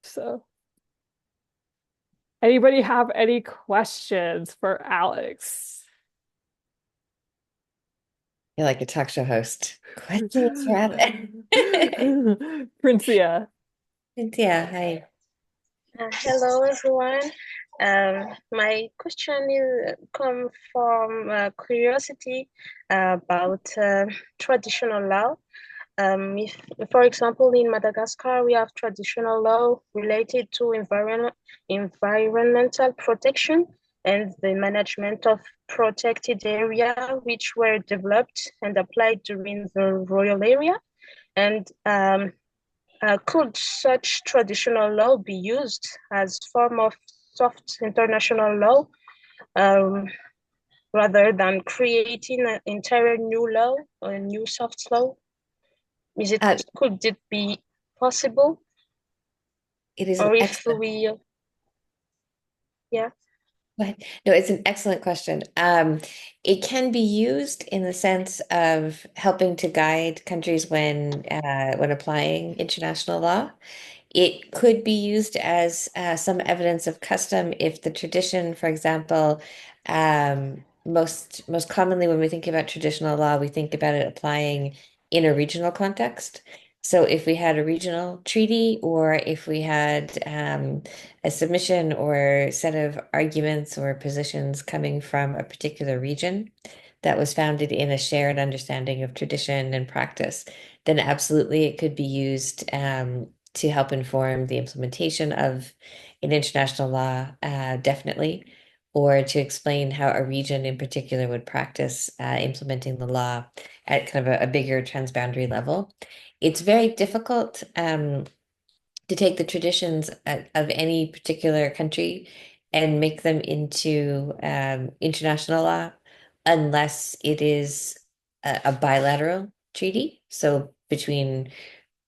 So, anybody have any questions for Alex? You're like a talk show host. Questions, rather. Princia. Cynthia, hi. Hello, everyone. My question is come from curiosity about traditional law. If, for example, in Madagascar, we have traditional law related to environmental protection and the management of protected area, which were developed and applied during the royal area. And could such traditional law be used as form of soft international law um, rather than creating an entire new law or a new soft law? Uh, Could it be possible? it is an Or if excellent. we, yeah. What? No, it's an excellent question. It can be used in the sense of helping to guide countries when applying international law. It could be used as some evidence of custom if the tradition, for example, most commonly when we think about traditional law, we think about it applying in a regional context. So if we had a regional treaty, or if we had a submission or set of arguments or positions coming from a particular region that was founded in a shared understanding of tradition and practice, then absolutely it could be used to help inform the implementation of an international law, definitely, or to explain how a region in particular would practice implementing the law at kind of a bigger transboundary level. It's very difficult to take the traditions of any particular country and make them into international law unless it is a bilateral treaty. So between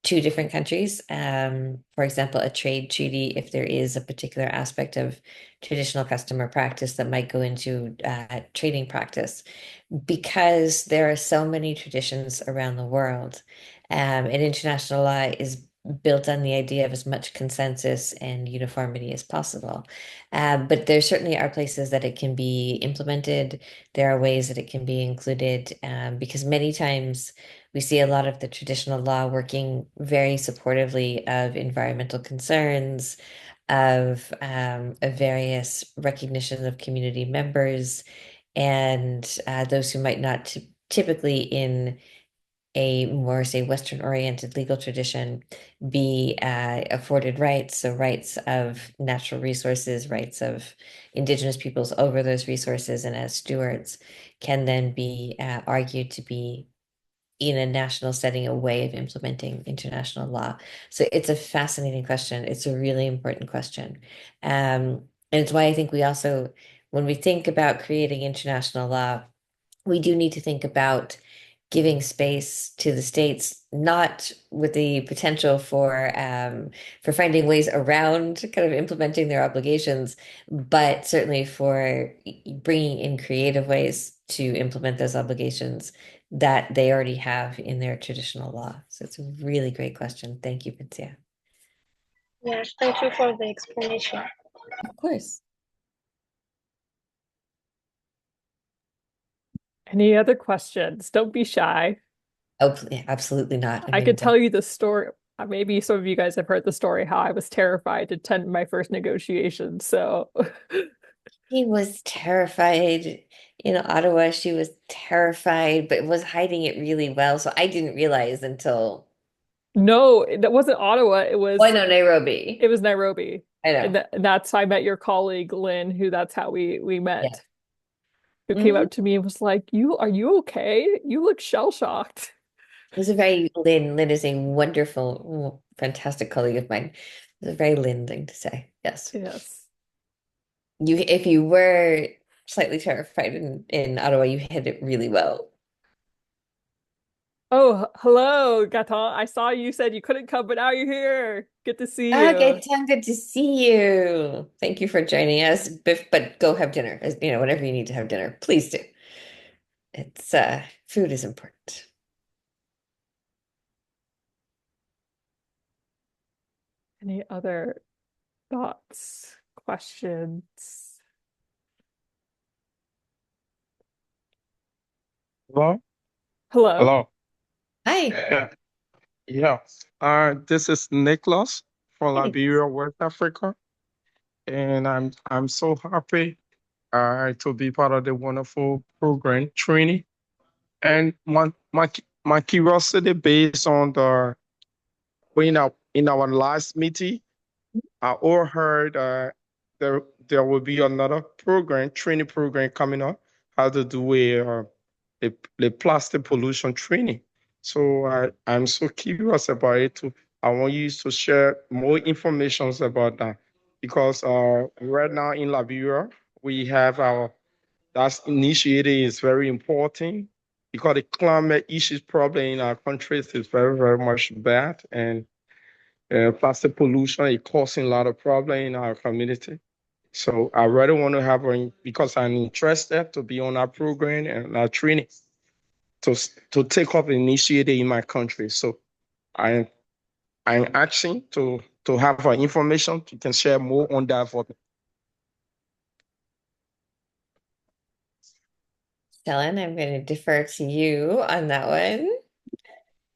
two different countries. For example, a trade treaty, if there is a particular aspect of traditional customer practice that might go into trading practice, because there are so many traditions around the world, and international law is built on the idea of as much consensus and uniformity as possible. But there certainly are places that it can be implemented. There are ways that it can be included, because many times we see a lot of the traditional law working very supportively of environmental concerns, of various recognitions of community members, and those who might not typically in a more, say, Western-oriented legal tradition be afforded rights. So rights of natural resources, rights of indigenous peoples over those resources, and as stewards can then be argued to be in a national setting a way of implementing international law. So it's a fascinating question. It's a really important question. And it's why I think we also, when we think about creating international law, we do need to think about giving space to the states, not with the potential for finding ways around kind of implementing their obligations, but certainly for bringing in creative ways to implement those obligations that they already have in their traditional law. So it's a really great question. Thank you, Vincia. Yes, thank you for the explanation. Of course. Any other questions? Don't be shy. Oh, absolutely not. I I could mean, tell you the story. Maybe some of you guys have heard the story how I was terrified to attend my first negotiation. So, he was terrified in Ottawa. She was terrified, but was hiding it really well. So I didn't realize until, no, that wasn't Ottawa. oh, I know, It Nairobi. was Nairobi. I And know. that's how I met your colleague Lynn, who that's how we Yeah. met, who came Mhm. up to me and was like, are you okay? You look shell-shocked." It was a very Lynn. Lynn is a wonderful, fantastic colleague of mine. It was a very Lynn thing to say. Yes. Yes. If you were slightly terrified in Ottawa, you hid it really well. Oh, hello, Gaton. I saw you said you couldn't come, but now you're here. Good to see Okay, you. Tim, good to see you. Thank you for joining us. But go have dinner. Whatever you need to have dinner, please do. It's food is important. Any other thoughts, questions? Hello? Hello. Hello. Hi. Yeah. Yeah. This is Nicholas from Hey. Liberia, West Africa, and I'm so happy to be part of the wonderful program training. And my curiosity based on the in our last meeting, I overheard there will be another program, training program coming up, how to do a plastic pollution training. So I'm so curious about it too. I want you to share more information about that because right now in Liberia, we have our that initiative is very important because the climate issues problem in our countries is very, very much bad. And plastic pollution is causing a lot of problem in our community. So I really want to have because I'm interested to be on our program and our training to take up initiative in my country. So I I'm asking to have information. You can share more on that for me. Helen, I'm going to defer to you on that one.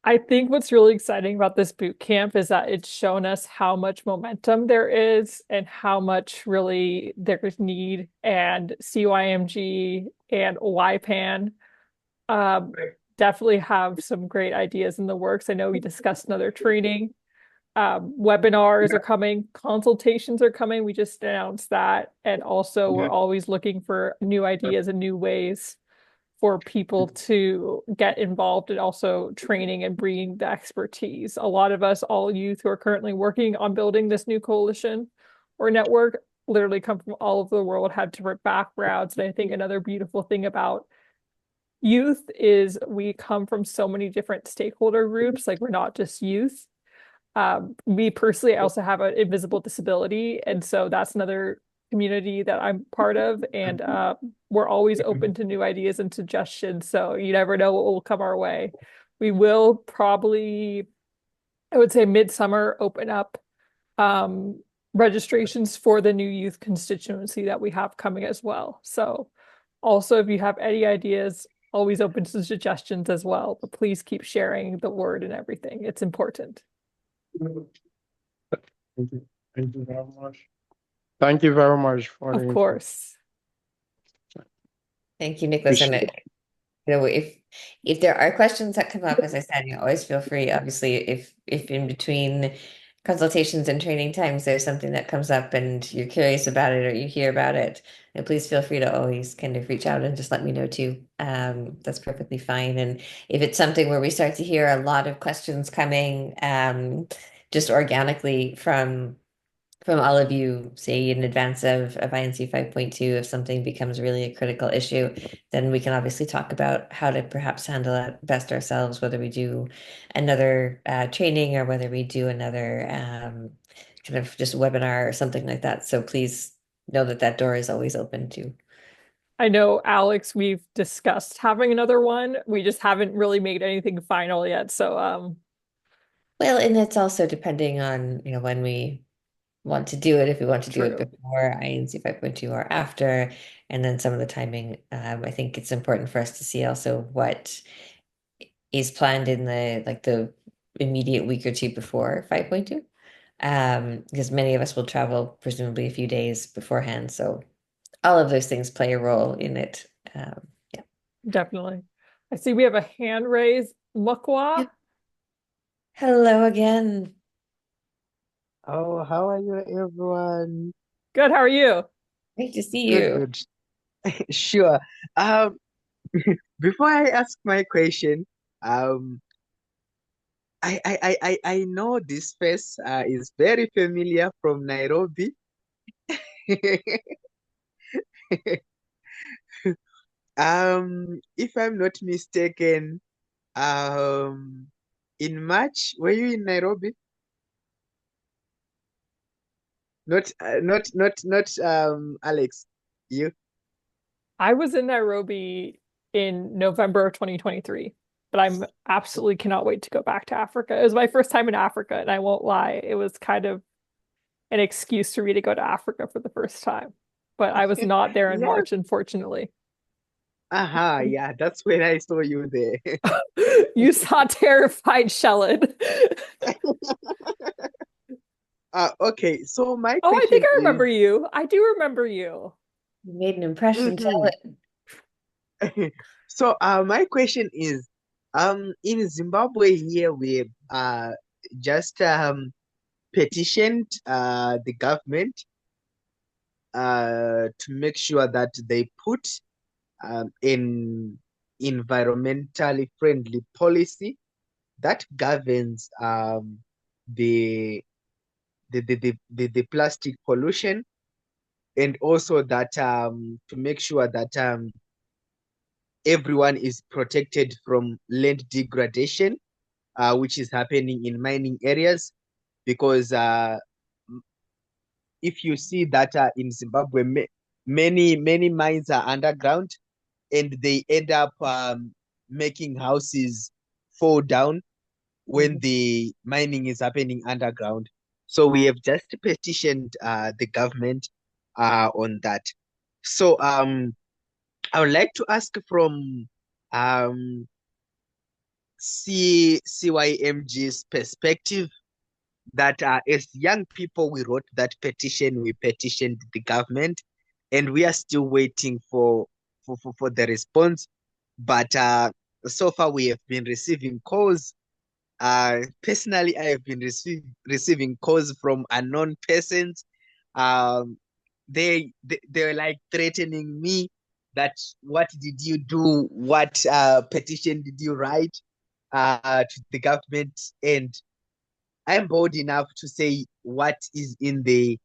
I think what's really exciting about this boot camp is that it's shown us how much momentum there is and how much really there's need. And CYMG and YPAN definitely have some great ideas in the works. I know we discussed another training. Webinars are coming, consultations are coming. We just announced that. And also, we're always looking for new ideas and new ways for people to get involved and also training and bringing the expertise. A lot of us, all youth who are currently working on building this new coalition or network, literally come from all over the world, have different backgrounds. And I think another beautiful thing about youth is we come from so many different stakeholder groups. Like we're not just youth. Me personally, I also have an invisible disability, and so that's another community that I'm part of, and we're always open to new ideas and suggestions. So you never know what will come our way. We will probably, I would say, midsummer open up registrations for the new youth constituency that we have coming as well. So also, if you have any ideas, always open to suggestions as well. But please keep sharing the word and everything. It's important. Thank you. Thank you very much. Thank you very much for the Of info. course. Thank you, Nicholas. And Appreciate it. if there are questions that come up, as I said, you always feel free. Obviously, if in between consultations and training times there's something that comes up and you're curious about it or you hear about it, please feel free to always kind of reach out and just let me know too. That's perfectly fine. And if it's something where we start to hear a lot of questions coming, just organically from all of you, say in advance of INC 5.2, if something becomes really a critical issue, then we can obviously talk about how to perhaps handle it best ourselves, whether we do another training or whether we do another kind of just webinar or something like that. So please know that that door is always open to. I know, Alex, we've discussed having another one. We just haven't really made anything final yet. So, Well, and it's also depending on, when we want to do it, if we want to do it true. before INC 5.2 or after, and then some of the timing. I think it's important for us to see also what is planned in the immediate week or two before 5.2. Because many of us will travel presumably a few days beforehand. So all of those things play a role in it. Yeah. Definitely. I see we have a hand raised. Mukwa, Hello again. Oh, how are you, everyone? good. How are you? Great to see Good, you. good. Sure. Um, before I ask my question, um, I know this face is very familiar from Nairobi. If I'm not mistaken, um, in March, were you in Nairobi? Not Alex. You? I was in Nairobi in November of 2023, but I'm absolutely cannot wait to go back to Africa. It was my first time in Africa, and I won't lie, an excuse for me to go to Africa for the first time. But I was not there in Yes. March, unfortunately. Yeah, that's when I saw you there. You saw terrified Shelled. Okay, so my Oh, I think question I is, remember you. I do remember you. You made an impression, tell mhm. it. So my question is, in Zimbabwe here we just petitioned the government to make sure that they put an environmentally friendly policy that governs the, the plastic pollution, and also that to make sure that everyone is protected from land degradation, which is happening in mining areas. Because if you see that in Zimbabwe, many mines are underground, and they end up making houses fall down when the mining is happening underground. So we have just petitioned the government on that. So I would like to ask from um, CYMG's perspective that as young people, we wrote that petition, we petitioned the government, and we are still waiting for the response. But so far, we have been receiving calls. Personally, I have been receiving calls from unknown persons. Um, they're like threatening me that what did you do? What petition did you write to the government? And I'm bold enough to say what is in the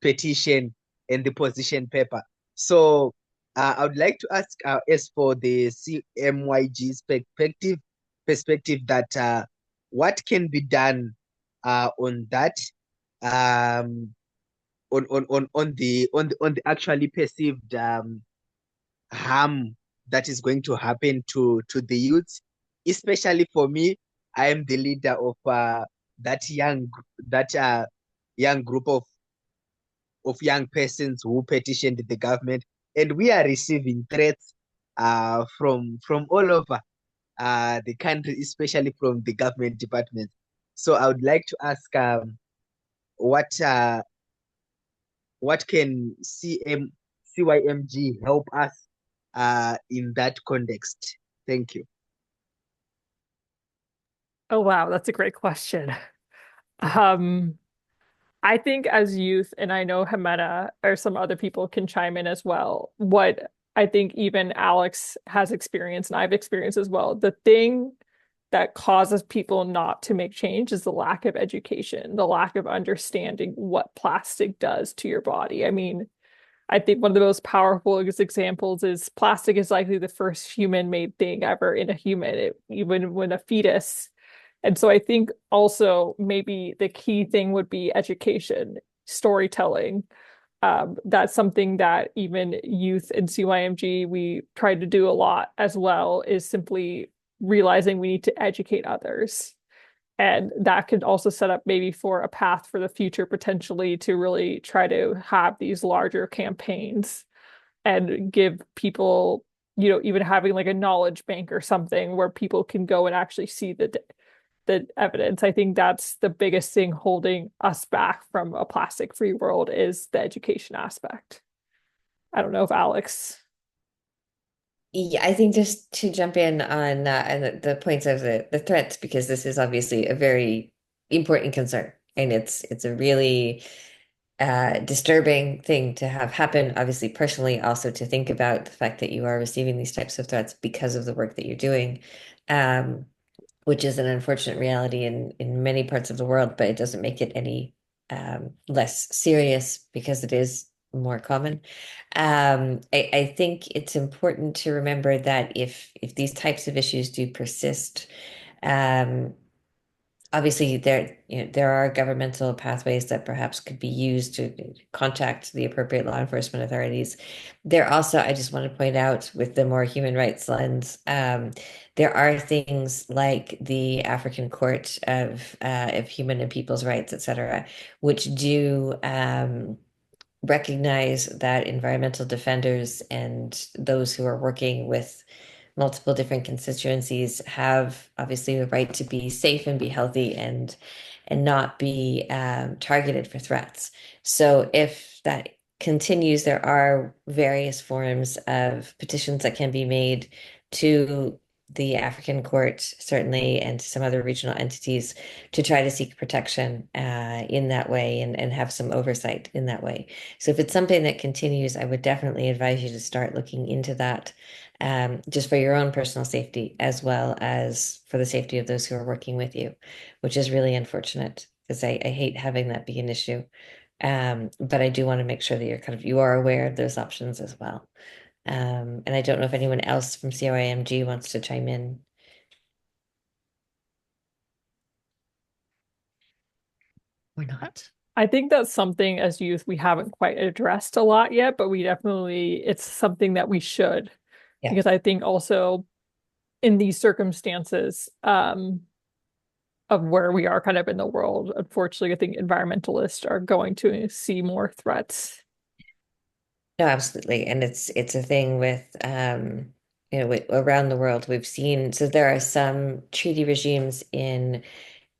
petition and the position paper. So I would like to ask, as for the CMYG's perspective that what can be done on that, on the actually perceived harm that is going to happen to the youth, especially for me. I am the leader of that that young group of young persons who petitioned the government, and we are receiving threats from all over the country, especially from the government departments. So I would like to ask, what what can CYMG help us in that context? Thank you. Oh, wow, that's a great question. Um, I think as youth, and I know Jimena or some other people can chime in as well, what I think even Alex has experienced and I've experienced as well, the thing that causes people not to make change is the lack of education, the lack of understanding what plastic does to your body. I mean, I think one of the most powerful examples is plastic is likely the first human-made thing ever in a human, even when a fetus. And so I think also maybe the key thing would be education, storytelling. That's something that even youth in CYMG, we try to do a lot as well, is simply realizing we need to educate others. And that could also set up maybe for a path for the future, potentially to really try to have these larger campaigns and give people, even having like a knowledge bank or something where people can go and actually see the evidence. I think that's the biggest thing holding us back from a plastic-free world is the education aspect. I don't know if Alex. Yeah, I think just to jump in on and the points of the threats, because this is obviously a very important concern, and it's a really disturbing thing to have happen. Obviously, personally, also to think about the fact that you are receiving these types of threats because of the work that you're doing, um, which is an unfortunate reality in many parts of the world, but it doesn't make it any less serious because it is more common. I think it's important to remember that if these types of issues do persist, um, obviously there are governmental pathways that perhaps could be used to contact the appropriate law enforcement authorities. There also, I just want to point out with the more human rights lens, there are things like the African Court of Human and People's Rights, etc., which do recognize that environmental defenders and those who are working with multiple different constituencies have obviously the right to be safe and be healthy and not be targeted for threats. So if that continues, there are various forms of petitions that can be made to the African court, certainly, and to some other regional entities to try to seek protection in that way and have some oversight in that way. So if it's something that continues, I would definitely advise you to start looking into that, just for your own personal safety as well as for the safety of those who are working with you, which is really unfortunate because I hate having that be an issue. But I do want to make sure that you are aware of those options as well. And I don't know if anyone else from CYMG wants to chime in. Or not. I think that's something as youth we haven't quite addressed a lot yet, but it's something that we should. Yeah. Because I think also in these circumstances, of where we are kind of in the world, unfortunately, I think environmentalists are going to see more threats. No, absolutely. And it's a thing with around the world we've seen. So there are some treaty regimes in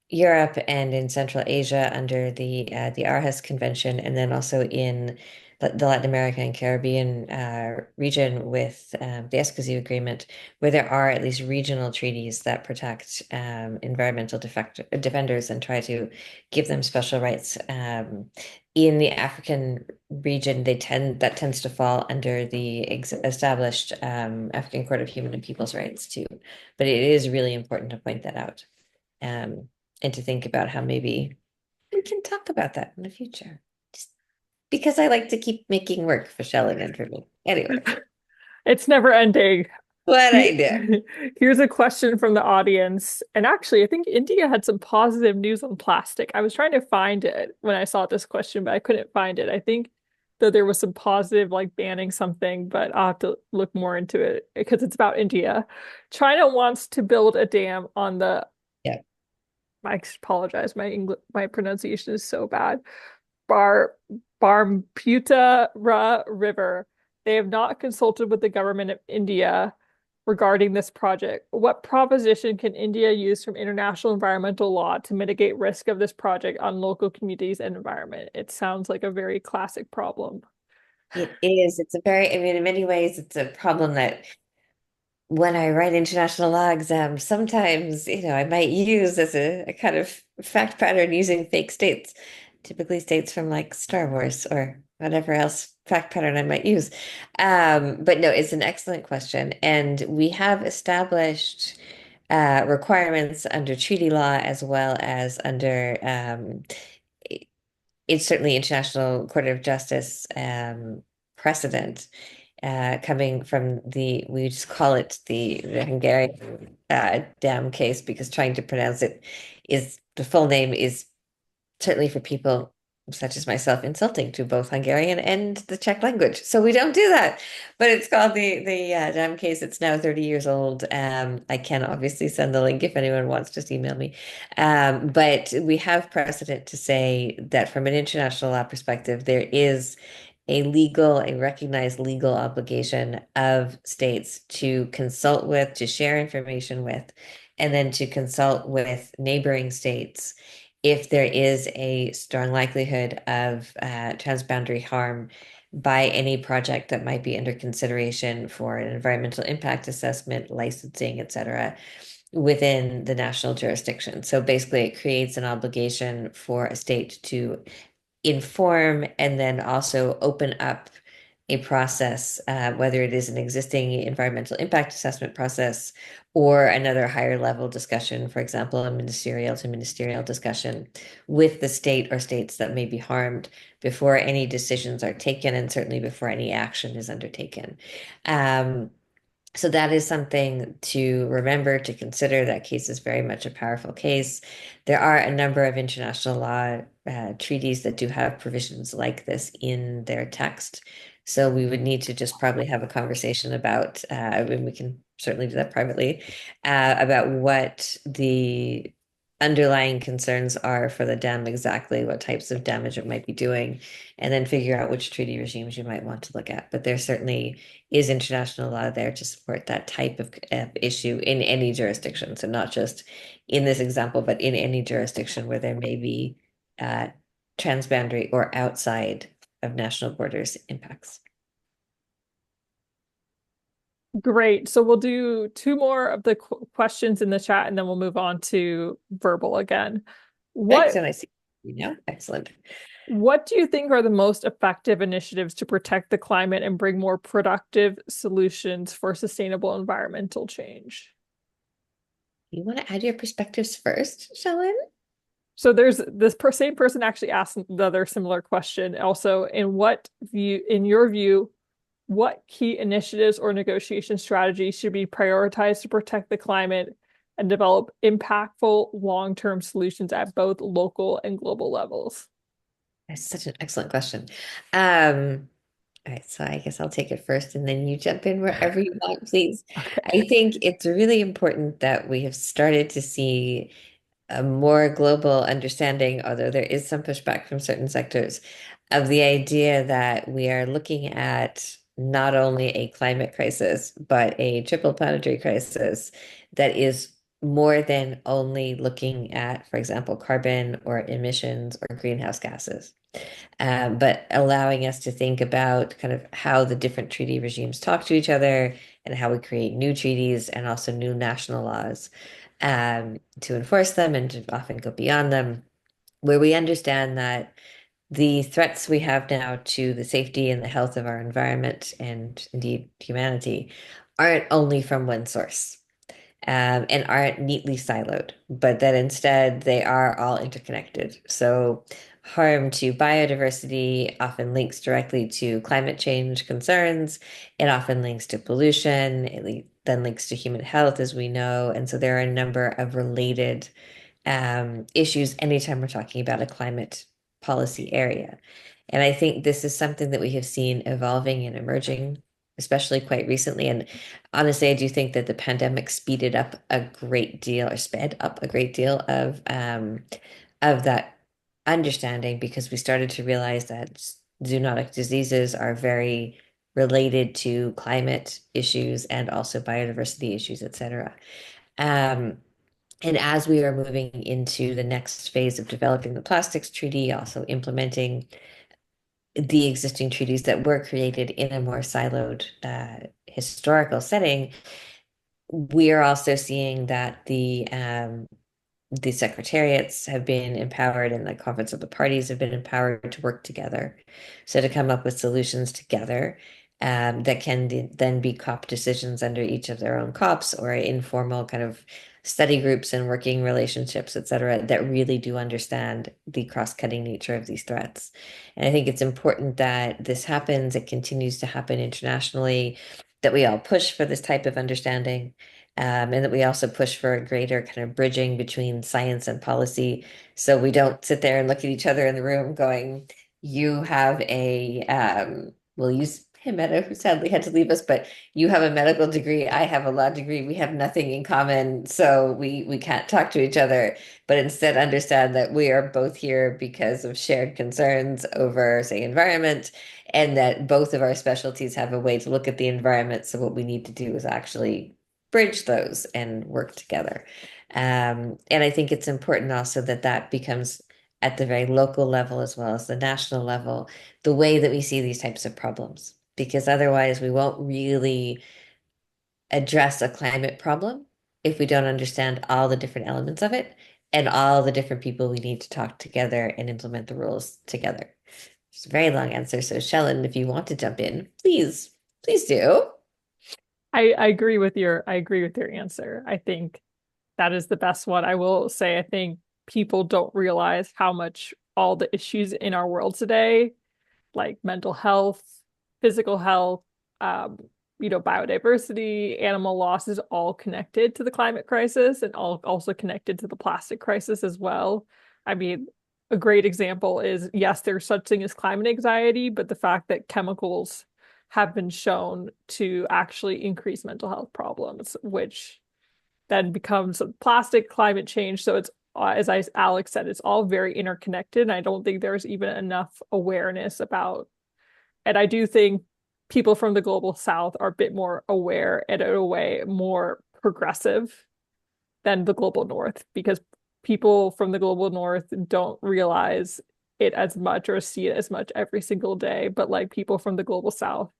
Europe and in Central Asia under the Aarhus Convention, and then also in the Latin America and Caribbean region with the Escazú Agreement, where there are at least regional treaties that protect environmental defenders and try to give them special rights. In the African region, that tends to fall under the established African Court of Human and People's Rights too. But it is really important to point that out. And to think about how maybe we can talk about that in the future. Just because I like to keep making work for Shelley and for me. Anyway, It's never ending. what I do. Here's a question from the audience. And actually, I think India had some positive news on plastic. I was trying to find it when I saw this question, but I couldn't find it. I think that there was some positive, like banning something, but I'll have to look more into it because it's about India. China wants to build a dam on the, Yeah. I apologize, my pronunciation is so bad. Bar Brahmaputra River. They have not consulted with the government of India regarding this project. What proposition can India use from international environmental law to mitigate risk of this project on local communities and environment? It sounds like a very classic problem. It is. I mean, in many ways, it's a problem that when I write international law exams, sometimes, I might use as a kind of fact pattern using fake states, typically states from like Star Wars or whatever else fact pattern I might use. But no, it's an excellent question. And we have established requirements under treaty law as well as under it's certainly International Court of Justice precedent coming from we just call it the Hungarian dam case because trying to pronounce it the full name is certainly for people such as myself insulting to both Hungarian and the Czech language. So we don't do that. But it's called the dam case. It's now 30 years old. I can obviously send the link if anyone wants, just email me. But we have precedent to say that from an international law perspective, there is a recognized legal obligation of states to consult with, to share information with, and then to consult with neighboring states if there is a strong likelihood of transboundary harm by any project that might be under consideration for an environmental impact assessment, licensing, etc., within the national jurisdiction. So basically, it creates an obligation for a state to inform and then also open up a process, whether it is an existing environmental impact assessment process or another higher level discussion, for example, a ministerial to ministerial discussion with the state or states that may be harmed before any decisions are taken and certainly before any action is undertaken. So that is something to remember, to consider. That case is very much a powerful case. There are a number of international law treaties that do have provisions like this in their text. So we would need to just probably have a conversation about, and we can certainly do that privately, about what the underlying concerns are for the dam, exactly what types of damage it might be doing, and then figure out which treaty regimes you might want to look at. But there certainly is international law there to support that type of issue in any jurisdiction. So not just in this example, but in any jurisdiction where there may be uh, transboundary or outside of national borders impacts. Great. So we'll do two more of the questions in the chat and then we'll move on to verbal again. Thanks, and I see excellent. What do you think are the most effective initiatives to protect the climate and bring more productive solutions for sustainable environmental change? You want to add your perspectives first, Shellen? So there's this same person actually asked the other similar question. Also, in your view, what key initiatives or negotiation strategies should be prioritized to protect the climate and develop impactful long-term solutions at both local and global levels? That's such an excellent question. All right, so I guess I'll take it first and then you jump in wherever you want, please. Okay. I think it's really important that we have started to see a more global understanding, although there is some pushback from certain sectors, of the idea that we are looking at not only a climate crisis, but a triple planetary crisis that is more than only looking at, for example, carbon or emissions or greenhouse gases, but allowing us to think about kind of how the different treaty regimes talk to each other and how we create new treaties and also new national laws to enforce them and to often go beyond them, where we understand that the threats we have now to the safety and the health of our environment and indeed humanity aren't only from one source. And aren't neatly siloed, but that instead they are all interconnected. So harm to biodiversity often links directly to climate change concerns. It often links to pollution. Then links to human health, as we know. And so there are a number of related issues anytime we're talking about a climate policy area. And I think this is something that we have seen evolving and emerging, especially quite recently. And honestly, I do think that the pandemic speeded up a great deal or sped up a great deal of that understanding, because we started to realize that zoonotic diseases are very related to climate issues and also biodiversity issues, et cetera. And as we are moving into the next phase of developing the plastics treaty, also implementing the existing treaties that were created in a more siloed historical setting, we are also seeing that the secretariats have been empowered and the Conference of the Parties have been empowered to work together. So to come up with solutions together that can then be COP decisions under each of their own COPs or informal kind of study groups and working relationships, et cetera, that really do understand the cross-cutting nature of these threats. And I think it's important that this happens, it continues to happen internationally, that we all push for this type of understanding. And that we also push for a greater kind of bridging between science and policy. So we don't sit there and look at each other in the room going, you have we'll use Jimena, who sadly had to leave us, but you have a medical degree, I have a law degree, we have nothing in common, so we can't talk to each other, but instead understand that we are both here because of shared concerns over, say, environment, and that both of our specialties have a way to look at the environment. So what we need to do is actually bridge those and work together. And I think it's important also that that becomes at the very local level as well as the national level, the way that we see these types of problems, because otherwise we won't really address a climate problem if we don't understand all the different elements of it and all the different people we need to talk together and implement the rules together. It's a very long answer. So Shellen, if you want to jump in, please do. I agree with your answer. I think that is the best one. I will say I think people don't realize how much all the issues in our world today, like mental health, physical health, biodiversity, animal loss is all connected to the climate crisis and all also connected to the plastic crisis as well. I mean, a great example is, yes, there's such thing as climate anxiety, but the fact that chemicals have been shown to actually increase mental health problems, which then becomes plastic climate change. So it's, Alex said, it's all very interconnected. And I don't think there's even enough awareness about, and I do think people from the global south are a bit more aware and in a way more progressive than the global north, because people from the global north don't realize it as much or see it as much every single day. But like people from the global south,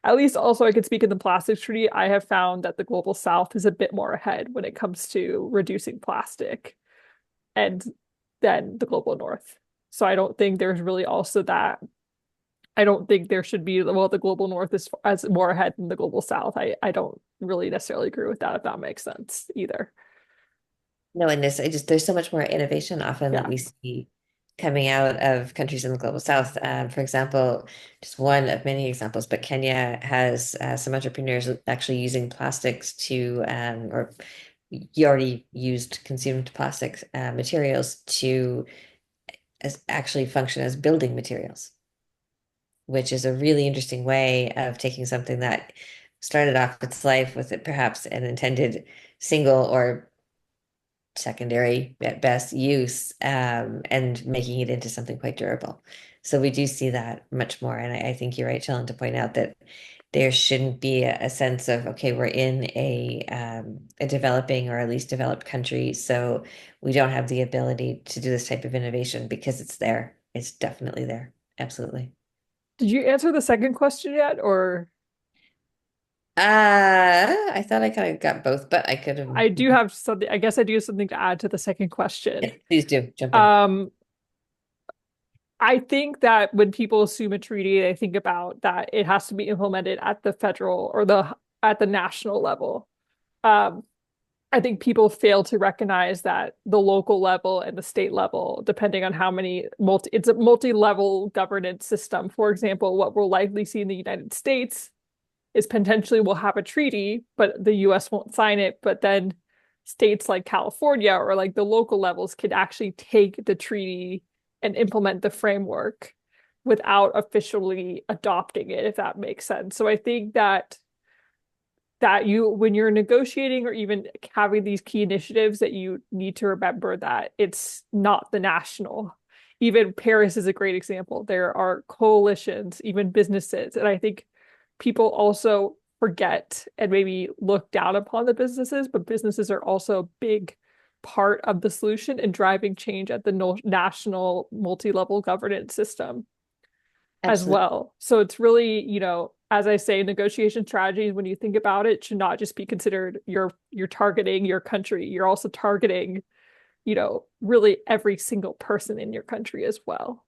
at least also I could speak in the plastics treaty, I have found that the global south is a bit more ahead when it comes to reducing plastic and than the global north. So I don't think there's really also that. I don't think there should be, well, the global north is as more ahead than the global south. I don't really necessarily agree with that, if that makes sense either. No, and there's so much more innovation often that Yeah. we see coming out of countries in the global south. For example, just one of many examples, but Kenya has some entrepreneurs actually using plastics to, or you already used consumed plastic materials to actually function as building materials, which is a really interesting way of taking something that started off its life with it perhaps an intended single or secondary at best use, and making it into something quite durable. So we do see that much more. And I think you're right, Chellen, to point out that there shouldn't be a sense of, okay, we're in a developing or at least developed country, so we don't have the ability to do this type of innovation, because it's there. It's definitely there. Absolutely. Did you answer the second question yet, or? I thought I kind of got both, but I could have. I do have something, I guess I do have something to add to the second question. Please do jump in. I think that when people assume a treaty, they think about that it has to be implemented at the federal or at the national level. Um, I think people fail to recognize that the local level and the state level, depending on how many it's a multi-level governance system. For example, what we'll likely see in the United States is potentially we'll have a treaty, but the US won't sign it. But then states like California or like the local levels could actually take the treaty and implement the framework without officially adopting it, if that makes sense. So I think that you, when you're negotiating or even having these key initiatives, that you need to remember that it's not the national. Even Paris is a great example. There are coalitions, even businesses. And I think people also forget and maybe look down upon the businesses, but businesses are also a big part of the solution in driving change at the national multi-level governance system as Absolutely. well. So it's really, as I say, negotiation strategies, when you think about it, should not just be considered you're targeting your country. You're also targeting, really every single person in your country as well.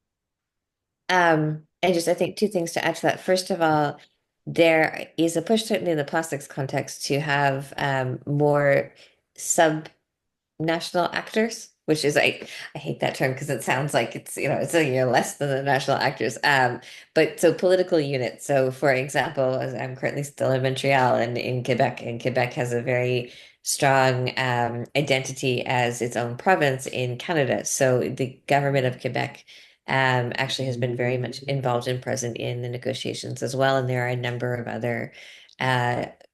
And just I think two things to add to that. First of all, there is a push, certainly in the plastics context, to have more sub-national actors, which is I hate that term because it sounds like it's less than the national actors. But so political units. So for example, as I'm currently still in Montreal and in Quebec, and Quebec has a very strong identity as its own province in Canada. So the government of Quebec actually has been very much involved and present in the negotiations as well. And there are a number of other,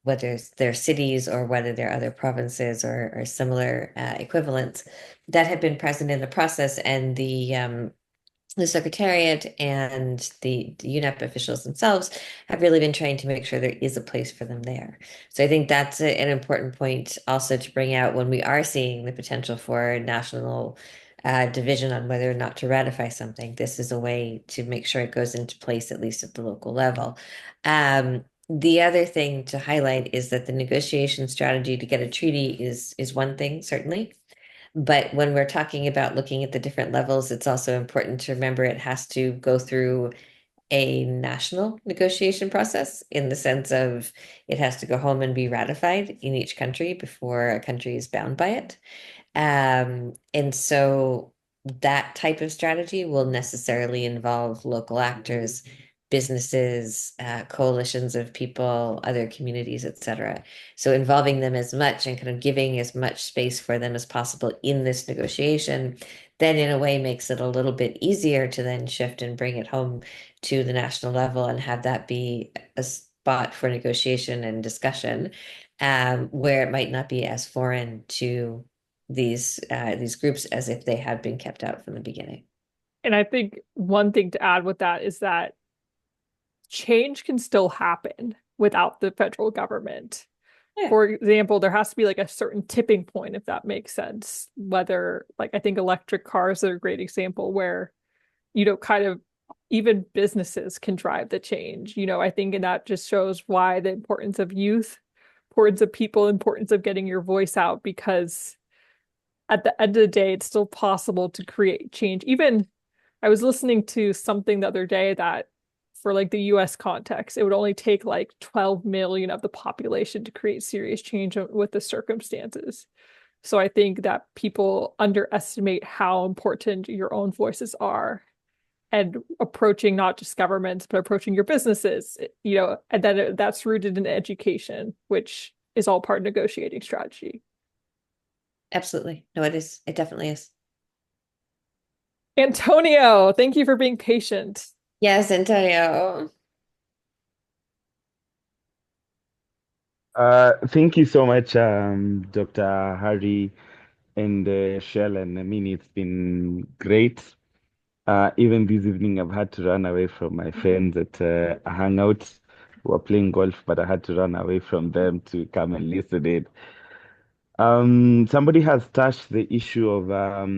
whether they're cities or whether they're other provinces or similar equivalents that have been present in the process. And the Secretariat and the UNEP officials themselves have really been trying to make sure there is a place for them there. So I think that's an important point also to bring out when we are seeing the potential for national division on whether or not to ratify something. This is a way to make sure it goes into place, at least at the local level. The other thing to highlight is that the negotiation strategy to get a treaty is one thing, certainly. But when we're talking about looking at the different levels, it's also important to remember it has to go through a national negotiation process, in the sense of it has to go home and be ratified in each country before a country is bound by it. And so that type of strategy will necessarily involve local actors businesses, coalitions of people, other communities, etc. So involving them as much and kind of giving as much space for them as possible in this negotiation, then in a way makes it a little bit easier to then shift and bring it home to the national level and have that be a spot for negotiation and discussion, where it might not be as foreign to these groups as if they had been kept out from the beginning. And I think one thing to add with that is that change can still happen without the federal government. Yeah. For example, there has to be like a certain tipping point, if that makes sense. Whether, like, I think electric cars are a great example where, kind of even businesses can drive the change. I think, and that just shows why the importance of youth, importance of people, importance of getting your voice out, because at the end of the day, it's still possible to create change. Even I was listening to something the other day that for like the US context, it would only take like 12 million of the population to create serious change with the circumstances. So I think that people underestimate how important your own voices are, and approaching not just governments, but approaching your businesses, and then that's rooted in education, which is all part of negotiating strategy. Absolutely. No, it is. It definitely is. Antonio, thank you for being patient. Yes, Antonio. Thank you so much, Dr. Harry and Shell. And I mean, it's been great. Even this evening, I've had to run away from my friends at a hangout who are playing golf, but I had to run away from them to come and listen in. Somebody has touched the issue of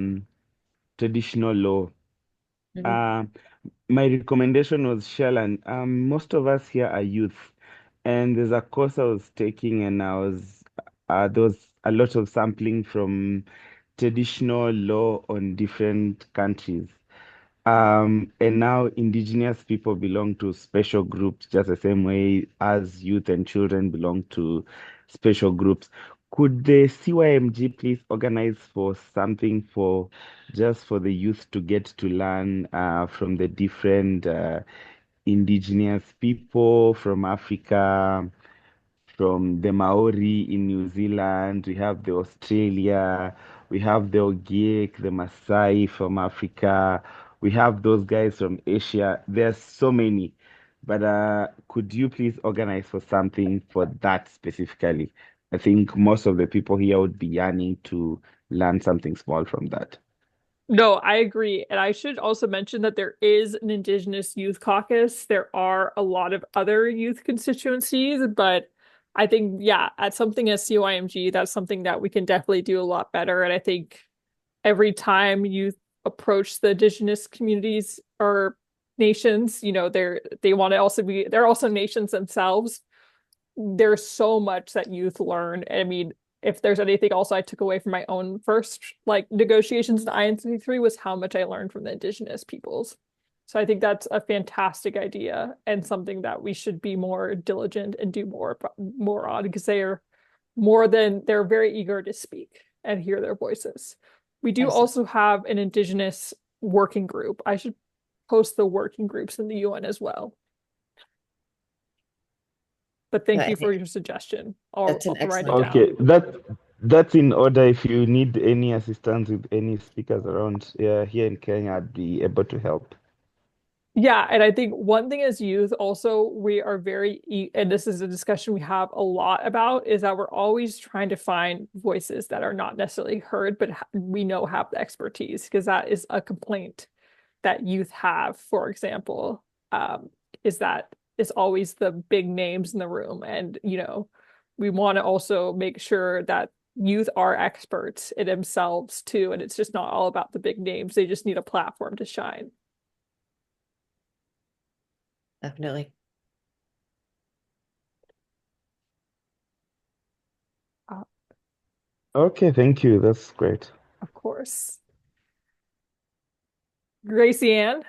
traditional law. Uh, my recommendation was Shell, and most of us here are youth. And there's a course I was taking, and there was a lot of sampling from traditional law on different countries. And now indigenous people belong to special groups, just the same way as youth and children belong to special groups. Could the CYMG please organize for something for just for the youth to get to learn from the different indigenous people from Africa, from the Maori in New Zealand, we have the Australia, we have the Ogiek, the Maasai from Africa, we have those guys from Asia. There's so many. But could you please organize for something for that specifically? I think most of the people here would be yearning to learn something small from that. No, I agree. And I should also mention that there is an Indigenous Youth Caucus. There are a lot of other youth constituencies, but I think, yeah, at something as CYMG, that's something that we can definitely do a lot better. And I think every time you approach the Indigenous communities or nations, they want to also they're also nations themselves. There's so much that youth learn. I mean, if there's anything also I took away from my own first like negotiations in INC3 was how much I learned from the Indigenous peoples. So I think that's a fantastic idea and something that we should be more diligent and do more on, because they're very eager to speak and hear their voices. We do also have an Indigenous working group. I should post the working groups in the UN as well. But thank you for your suggestion. That's an I'll write it excellent. down. Okay, that's in order. If you need any assistance with any speakers around here in Kenya, I'd be able to help. Yeah, and I think one thing as youth also, we are and this is a discussion we have a lot about, is that we're always trying to find voices that are not necessarily heard, but we know have the expertise, because that is a complaint that youth have, for example, is that it's always the big names in the room. And, we want to also make sure that youth are experts in themselves too. And it's just not all about the big names. They just need a platform to shine. Definitely. Okay, thank you. That's great. Of course. Gracie Ann.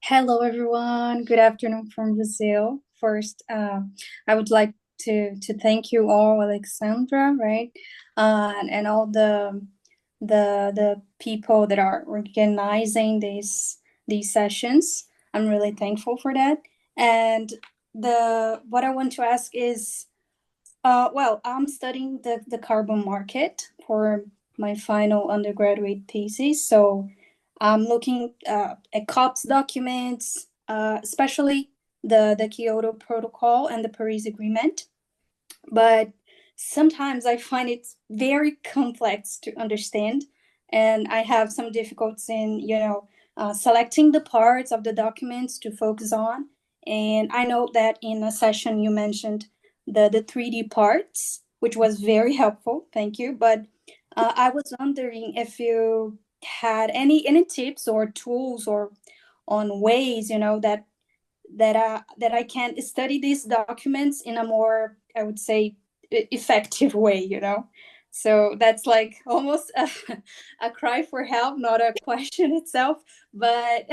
Hello, everyone. Good afternoon from Brazil. First, I would like to thank you all, Alexandra, right, and all the people that are organizing these sessions. I'm really thankful for that. And what I want to ask is, well, I'm studying the carbon market for my final undergraduate thesis. So I'm looking at COP's documents, especially the Kyoto Protocol and the Paris Agreement. But sometimes I find it very complex to understand, and I have some difficulties in, selecting the parts of the documents to focus on. And I know that in a session you mentioned the 3D parts, which was very helpful. Thank you. But I was wondering if you had any tips or tools or on ways, that I can study these documents in a more, I would say, effective way. So that's like almost a cry for help, not a question itself, but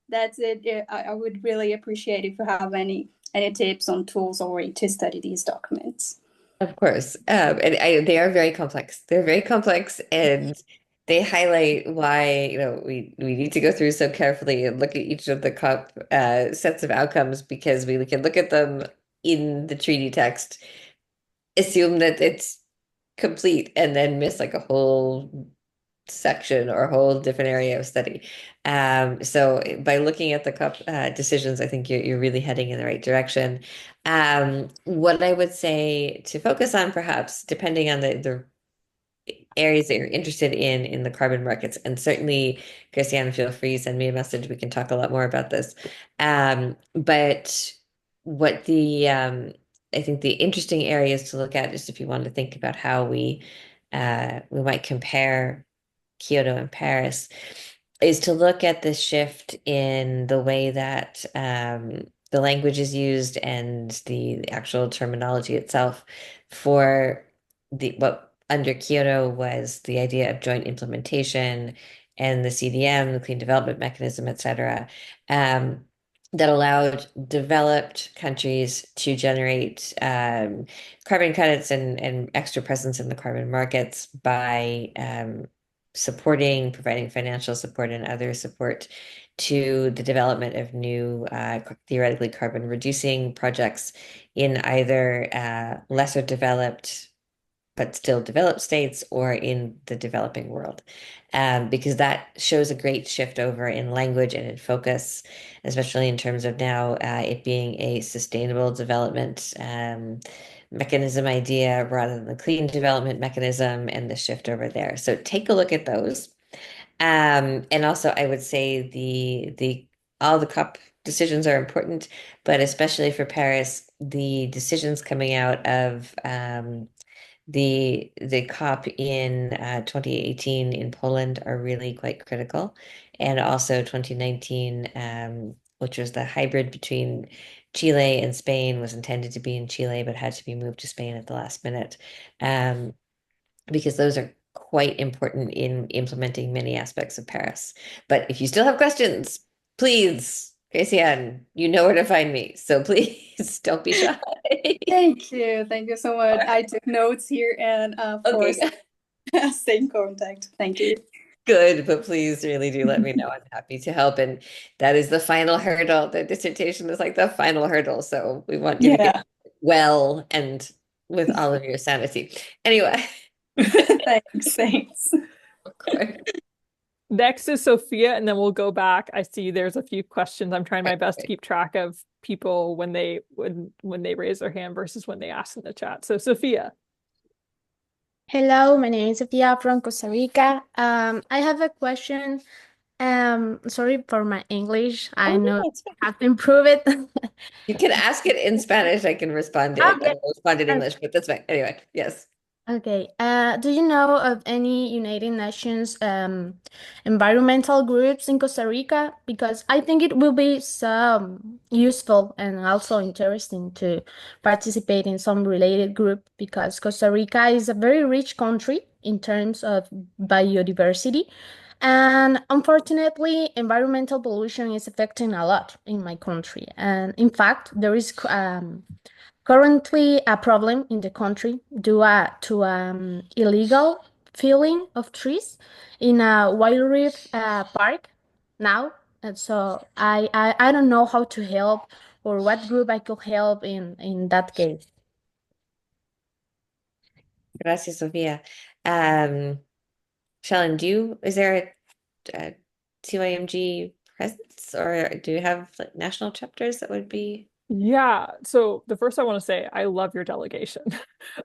that's it. I would really appreciate if you have any tips on tools or way to study these documents. Of course. They are very complex. They're very complex, and they highlight why, we need to go through so carefully and look at each of the COP sets of outcomes, because we can look at them in the treaty text, assume that it's complete, and then miss like a whole section or a whole different area of study. So by looking at the COP decisions, I think you're really heading in the right direction. What I would say to focus on, perhaps, depending on the areas that you're interested in the carbon markets, and certainly, Christiane, feel free, send me a message. We can talk a lot more about this. But what I think the interesting areas to look at, just if you want to think about how we might compare Kyoto and Paris, is to look at the shift in the way that the language is used and the actual terminology itself for what under Kyoto was the idea of joint implementation, and the CDM, the Clean Development Mechanism, etc., that allowed developed countries to generate carbon credits and extra presence in the carbon markets by providing financial support and other support to the development of new, theoretically carbon reducing projects in either lesser developed but still developed states, or in the developing world. Because that shows a great shift over in language and in focus, especially in terms of now it being a sustainable development mechanism idea rather than the clean development mechanism, and the shift over there. So take a look at those. And also, I would say all the COP decisions are important, but especially for Paris, the decisions coming out of the COP in 2018 in Poland are really quite critical, and also 2019, which was the hybrid between Chile and Spain, was intended to be in Chile but had to be moved to Spain at the last minute, because those are quite important in implementing many aspects of Paris. But if you still have questions, please, Gracian, you know where to find me. So please don't be shy. Thank you. Thank you so much. I took notes here, and of course, stay in contact. Thank you. Good, but please really do let me know. I'm happy to help. And that is the final hurdle. The dissertation is like the final hurdle. So we want you to get well and with all of your sanity. Anyway. Thanks. Of course. Next is Sophia, and then we'll go back. I see there's a few questions. I'm trying my best to keep track of people when they raise their hand versus when they ask in the chat. So Sophia. Hello, my name is Sophia from Costa Rica. I have a question. Sorry for my English. I know I have to improve it. You can ask it in Spanish. I can respond in English, but that's fine. Anyway, yes. Okay. Do you know of any United Nations environmental groups in Costa Rica? Because I think it will be so useful and also interesting to participate in some related group, because Costa Rica is a very rich country in terms of biodiversity. And unfortunately, environmental pollution is affecting a lot in my country. And in fact, there is currently a problem in the country due to illegal felling of trees in a wildlife park now And so I don't know how to help or what group I could help in that case. Gracias, Sofia. Shellen, is there a CYMG presence, or do you have like national chapters that would be? Yeah. So the first I want to say, I love your delegation.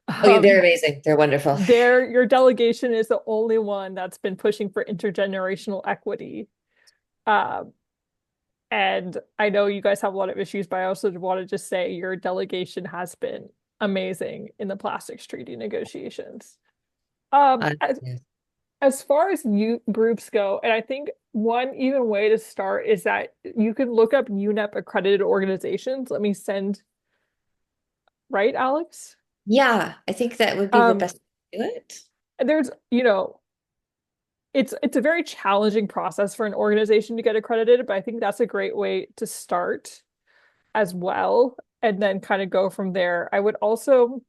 Oh, yeah, they're Um, amazing. They're wonderful. your delegation is the only one that's been pushing for intergenerational equity. Um, and I know you guys have a lot of issues, but I also want to just say your delegation has been amazing in the plastics treaty negotiations. Um, as, Yes. as far as youth groups go, and I think one even way to start is that you can look up UNEP accredited organizations. Let me send, right, Alex? Yeah, I think that would be the Um, best way to do it. there's, it's a very challenging process for an organization to get accredited, but I think that's a great way to start as well, and then kind of go from there. I would also,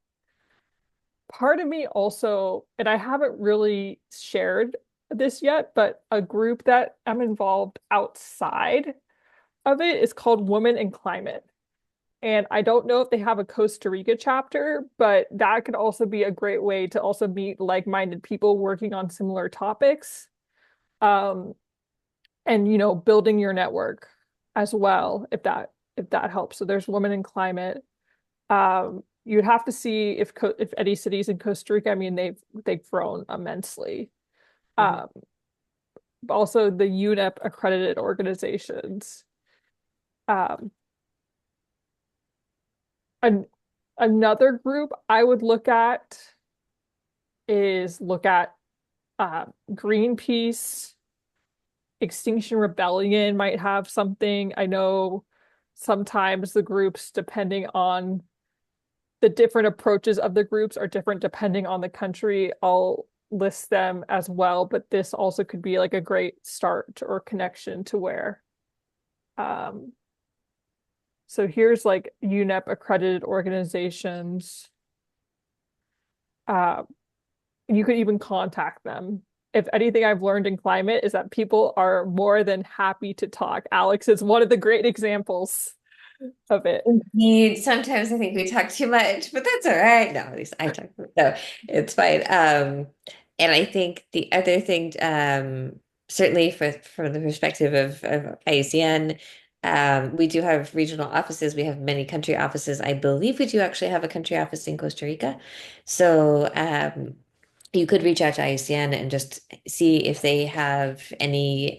part of me also, and I haven't really shared this yet, but a group that I'm involved outside of it is called Women in Climate. And I don't know if they have a Costa Rica chapter, but that could also be a great way to also meet like-minded people working on similar topics. Um, and building your network as well, if that helps. So there's Women in Climate. You'd have to see if any cities in Costa Rica, I mean, they've grown immensely. Mhm. Um, Also the UNEP accredited organizations. Um, an, Another group I would look at Greenpeace. Extinction Rebellion might have something. I know sometimes the groups, depending on the different approaches of the groups, are different depending on the country. I'll list them as well, but this also could be like a great start or connection to where. Um, so here's like UNEP accredited organizations. Uh, you could even contact them. If anything I've learned in climate is that people are more than happy to talk. Alex is one of the great examples of it. Indeed, sometimes I think we talk too much, but that's all right. No, at least I talk. No, it's fine. And I think the other thing, certainly from the perspective of IUCN, we do have regional offices. We have many country offices. I believe we do actually have a country office in Costa Rica. So, you could reach out to IUCN and just see if they have any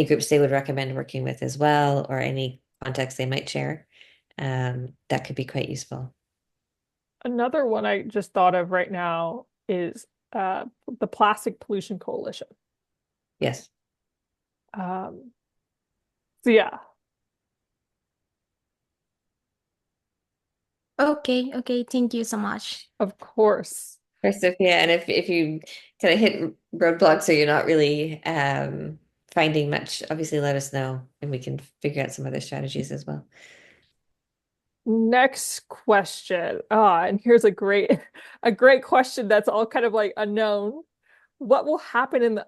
groups they would recommend working with as well, or any contacts they might share. That could be quite useful. Another one I just thought of right now is the Plastic Pollution Coalition. Yes. Um, so yeah, Okay, okay, thank you so much. of course. First, Sophia, and if you kind of hit roadblocks or you're not really finding much, obviously let us know and we can figure out some other strategies as well. Next question. Ah, and here's a great question that's all kind of like unknown. What will happen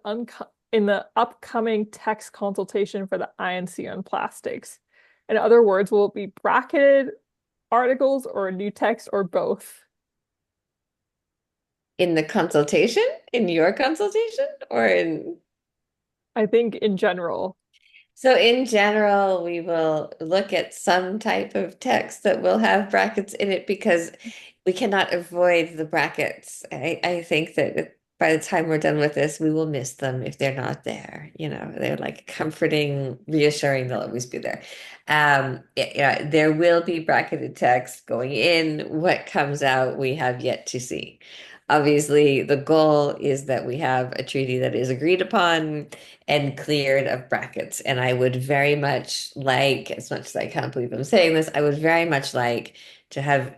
in the upcoming text consultation for the INC on plastics? In other words, will it be bracketed articles or a new text or both? In the consultation, in your consultation, or in I think in general. So in general, we will look at some type of text that will have brackets in it because we cannot avoid the brackets. I think that by the time we're done with this, we will miss them if they're not there. They're like comforting, reassuring, they'll always be there. Yeah, there will be bracketed text going in. What comes out, we have yet to see. Obviously, the goal is that we have a treaty that is agreed upon and cleared of brackets. And I would very much like, as much as I can't believe I'm saying this, I would very much like to have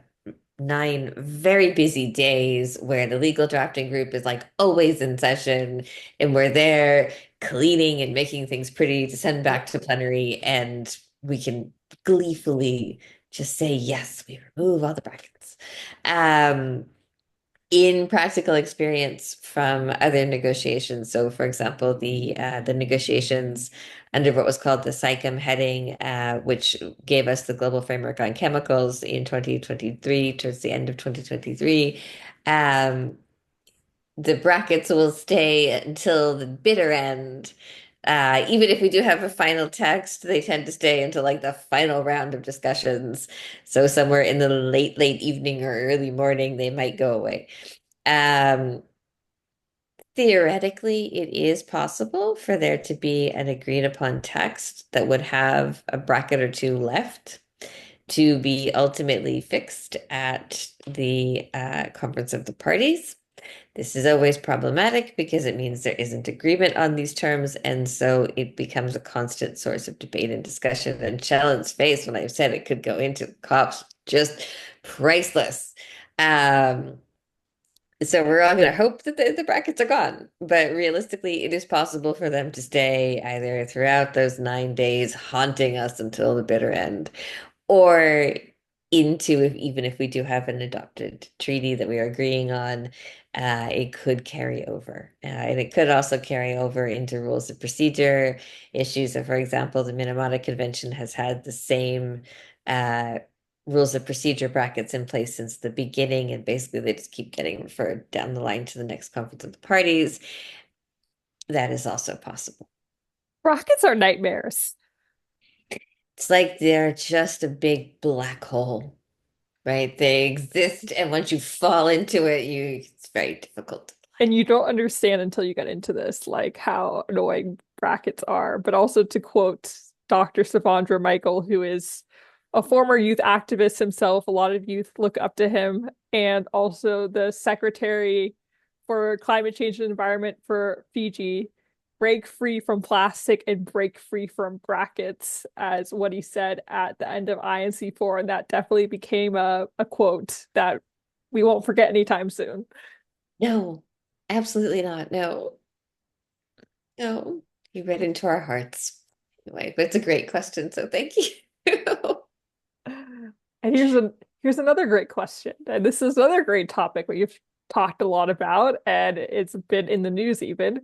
9 very busy days where the legal drafting group is like always in session and we're there cleaning and making things pretty to send back to plenary, and we can gleefully just say, yes, we remove all the brackets. in practical experience from other negotiations. So, for example, the negotiations under what was called the CYMG heading, which gave us the global framework on chemicals in 2023, towards the end of 2023. The brackets will stay until the bitter end. Even if we do have a final text, they tend to stay until like the final round of discussions. So somewhere in the late evening or early morning, they might go away. Theoretically, it is possible for there to be an agreed upon text that would have a bracket or two left to be ultimately fixed at the Conference of the Parties. This is always problematic because it means there isn't agreement on these terms, and so it becomes a constant source of debate and discussion. And Shallon's face when I said it could go into COPs, just priceless. So we're all going to hope that the brackets are gone, but realistically, it is possible for them to stay either throughout those 9 days, haunting us until the bitter end, or into even if we do have an adopted treaty that we are agreeing on, it could carry over. And it could also carry over into rules of procedure issues. So, for example, the Minamata Convention has had the same rules of procedure brackets in place since the beginning, and basically they just keep getting referred down the line to the next Conference of the Parties. That is also possible. Brackets are nightmares. It's like they're just a big black hole, right? They exist, and once you fall into it, it's very difficult. And you don't understand until you get into this, like how annoying brackets are. But also to quote Dr. Savandra Michael, who is a former youth activist himself, a lot of youth look up to him, and also the Secretary for Climate Change and Environment for Fiji, break free from plastic and break free from brackets, as what he said at the end of INC4. And that definitely became a quote that we won't forget anytime soon. No, absolutely not. No, no. You read into our hearts. Anyway, but it's a great question, so thank you. And here's another great question. And this is another great topic we've talked a lot about, and it's been in the news even.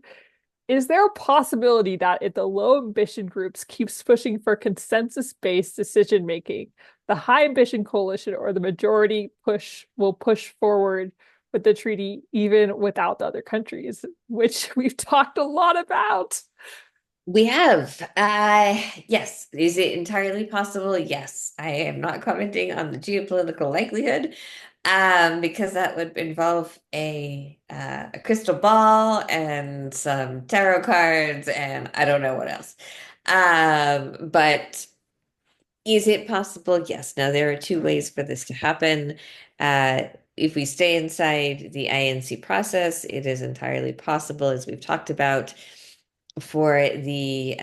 Is there a possibility that if the low ambition groups keeps pushing for consensus-based decision making, the high ambition coalition or the majority will push forward with the treaty even without the other countries, which we've talked a lot about? We have. Yes. Is it entirely possible? Yes. I am not commenting on the geopolitical likelihood, because that would involve a crystal ball and some tarot cards and I don't know what else. But is it possible? Yes. Now, there are two ways for this to happen. If we stay inside the INC process, it is entirely possible, as we've talked about, for the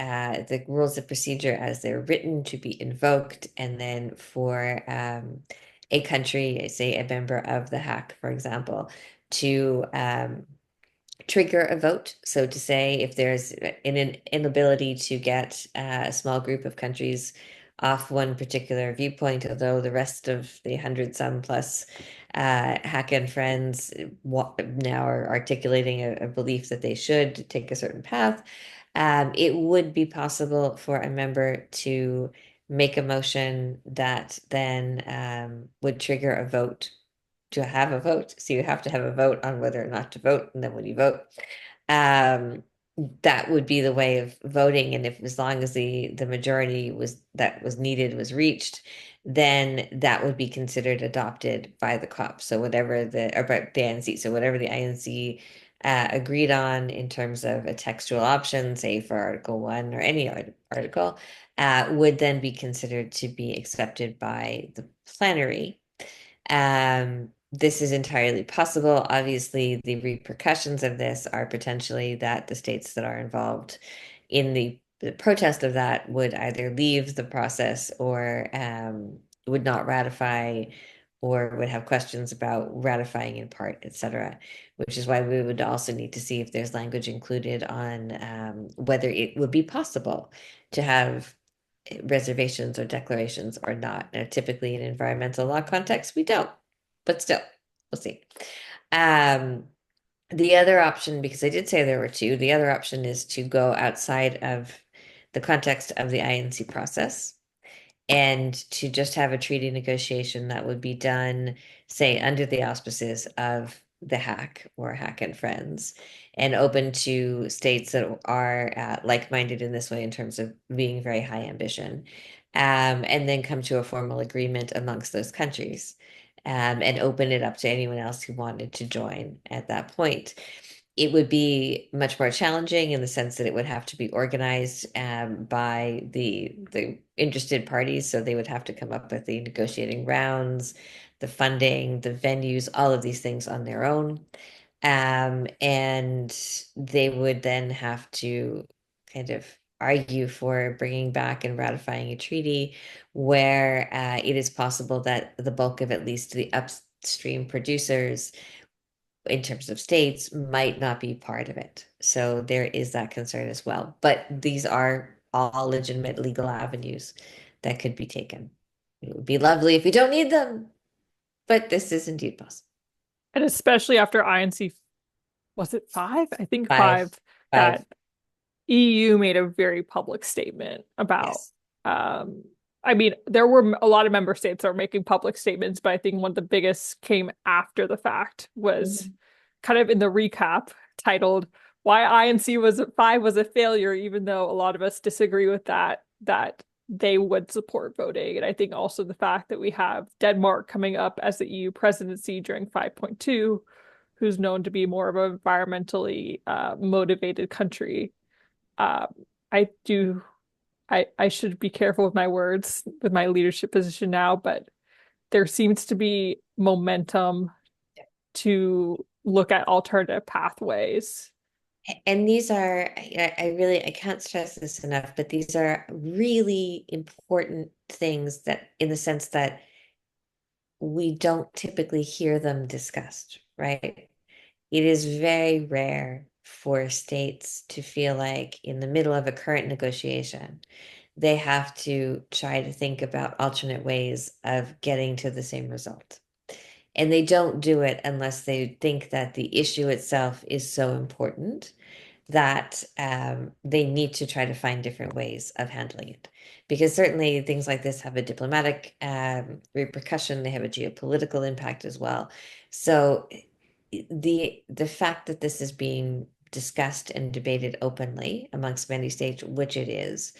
rules of procedure as they're written to be invoked, and then for a country, say a member of the HAC, for example, to trigger a vote. So to say if there's an inability to get a small group of countries off one particular viewpoint, although the rest of the 100 some plus HAC and friends now are articulating a belief that they should take a certain path, it would be possible for a member to make a motion that then would trigger a vote to have a vote. So you have to have a vote on whether or not to vote, and then when you vote, that would be the way of voting. And if as long as the majority that was needed was reached, then that would be considered adopted by the COP. So whatever by the INC, so whatever the INC agreed on in terms of a textual option, say for Article 1 or any article, would then be considered to be accepted by the plenary. This is entirely possible. Obviously, the repercussions of this are potentially that the states that are involved in the protest of that would either leave the process or would not ratify or would have questions about ratifying in part, etc. Which is why we would also need to see if there's language included on whether it would be possible to have reservations or declarations or not. Now, typically in environmental law context, we don't, but still, we'll see. The other option, because I did say there were two, the other option is to go outside of the context of the INC process and to just have a treaty negotiation that would be done, say, under the auspices of the HAC or HAC and Friends, and open to states that are like-minded in this way in terms of being very high ambition, and then come to a formal agreement amongst those countries, and open it up to anyone else who wanted to join at that point. It would be much more challenging in the sense that it would have to be organized by the interested parties. So they would have to come up with the negotiating rounds, the funding, the venues, all of these things on their own. And they would then have to kind of argue for bringing back and ratifying a treaty where it is possible that the bulk of at least the upstream producers in terms of states might not be part of it. So there is that concern as well. But these are all legitimate legal avenues that could be taken. It would be lovely if we don't need them, but this is indeed possible. And especially after INC, was it five? I think Five. that EU made a very public statement about, Yes. I mean, there were a lot of member states that were making public statements, but I think one of the biggest came after the fact was kind of in the recap titled "Why INC was 5 was a failure," even though a lot of us disagree with that they would support voting. And I think also the fact that we have Denmark coming up as the EU presidency during 5.2, who's known to be more of an environmentally motivated country. I do I should be careful with my words with my leadership position now, but there seems to be momentum to look at alternative pathways. And these are, I can't stress this enough, but these are really important things that, in the sense that we don't typically hear them discussed, right? It is very rare for states to feel like in the middle of a current negotiation, they have to try to think about alternate ways of getting to the same result. And they don't do it unless they think that the issue itself is so important that they need to try to find different ways of handling it. Because certainly things like this have a diplomatic repercussion, they have a geopolitical impact as well. So the fact that this is being discussed and debated openly amongst many states, which it is,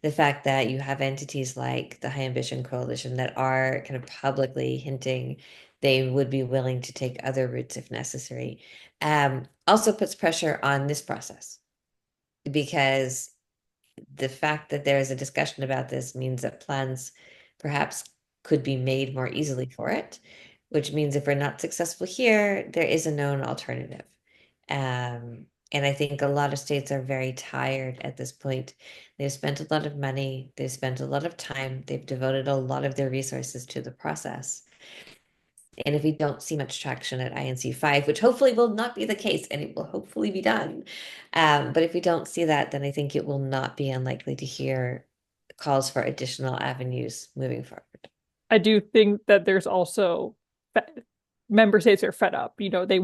the fact that you have entities like the High Ambition Coalition that are kind of publicly hinting they would be willing to take other routes if necessary, also puts pressure on this process, because the fact that there is a discussion about this means that plans perhaps could be made more easily for it, which means if we're not successful here, there is a known alternative. And I think a lot of states are very tired at this point. They've spent a lot of money, they've spent a lot of time, they've devoted a lot of their resources to the process. And if we don't see much traction at INC 5, which hopefully will not be the case, and it will hopefully be done. But if we don't see that, then I think it will not be unlikely to hear calls for additional avenues moving forward. I do think that there's also member states are fed up. You know, they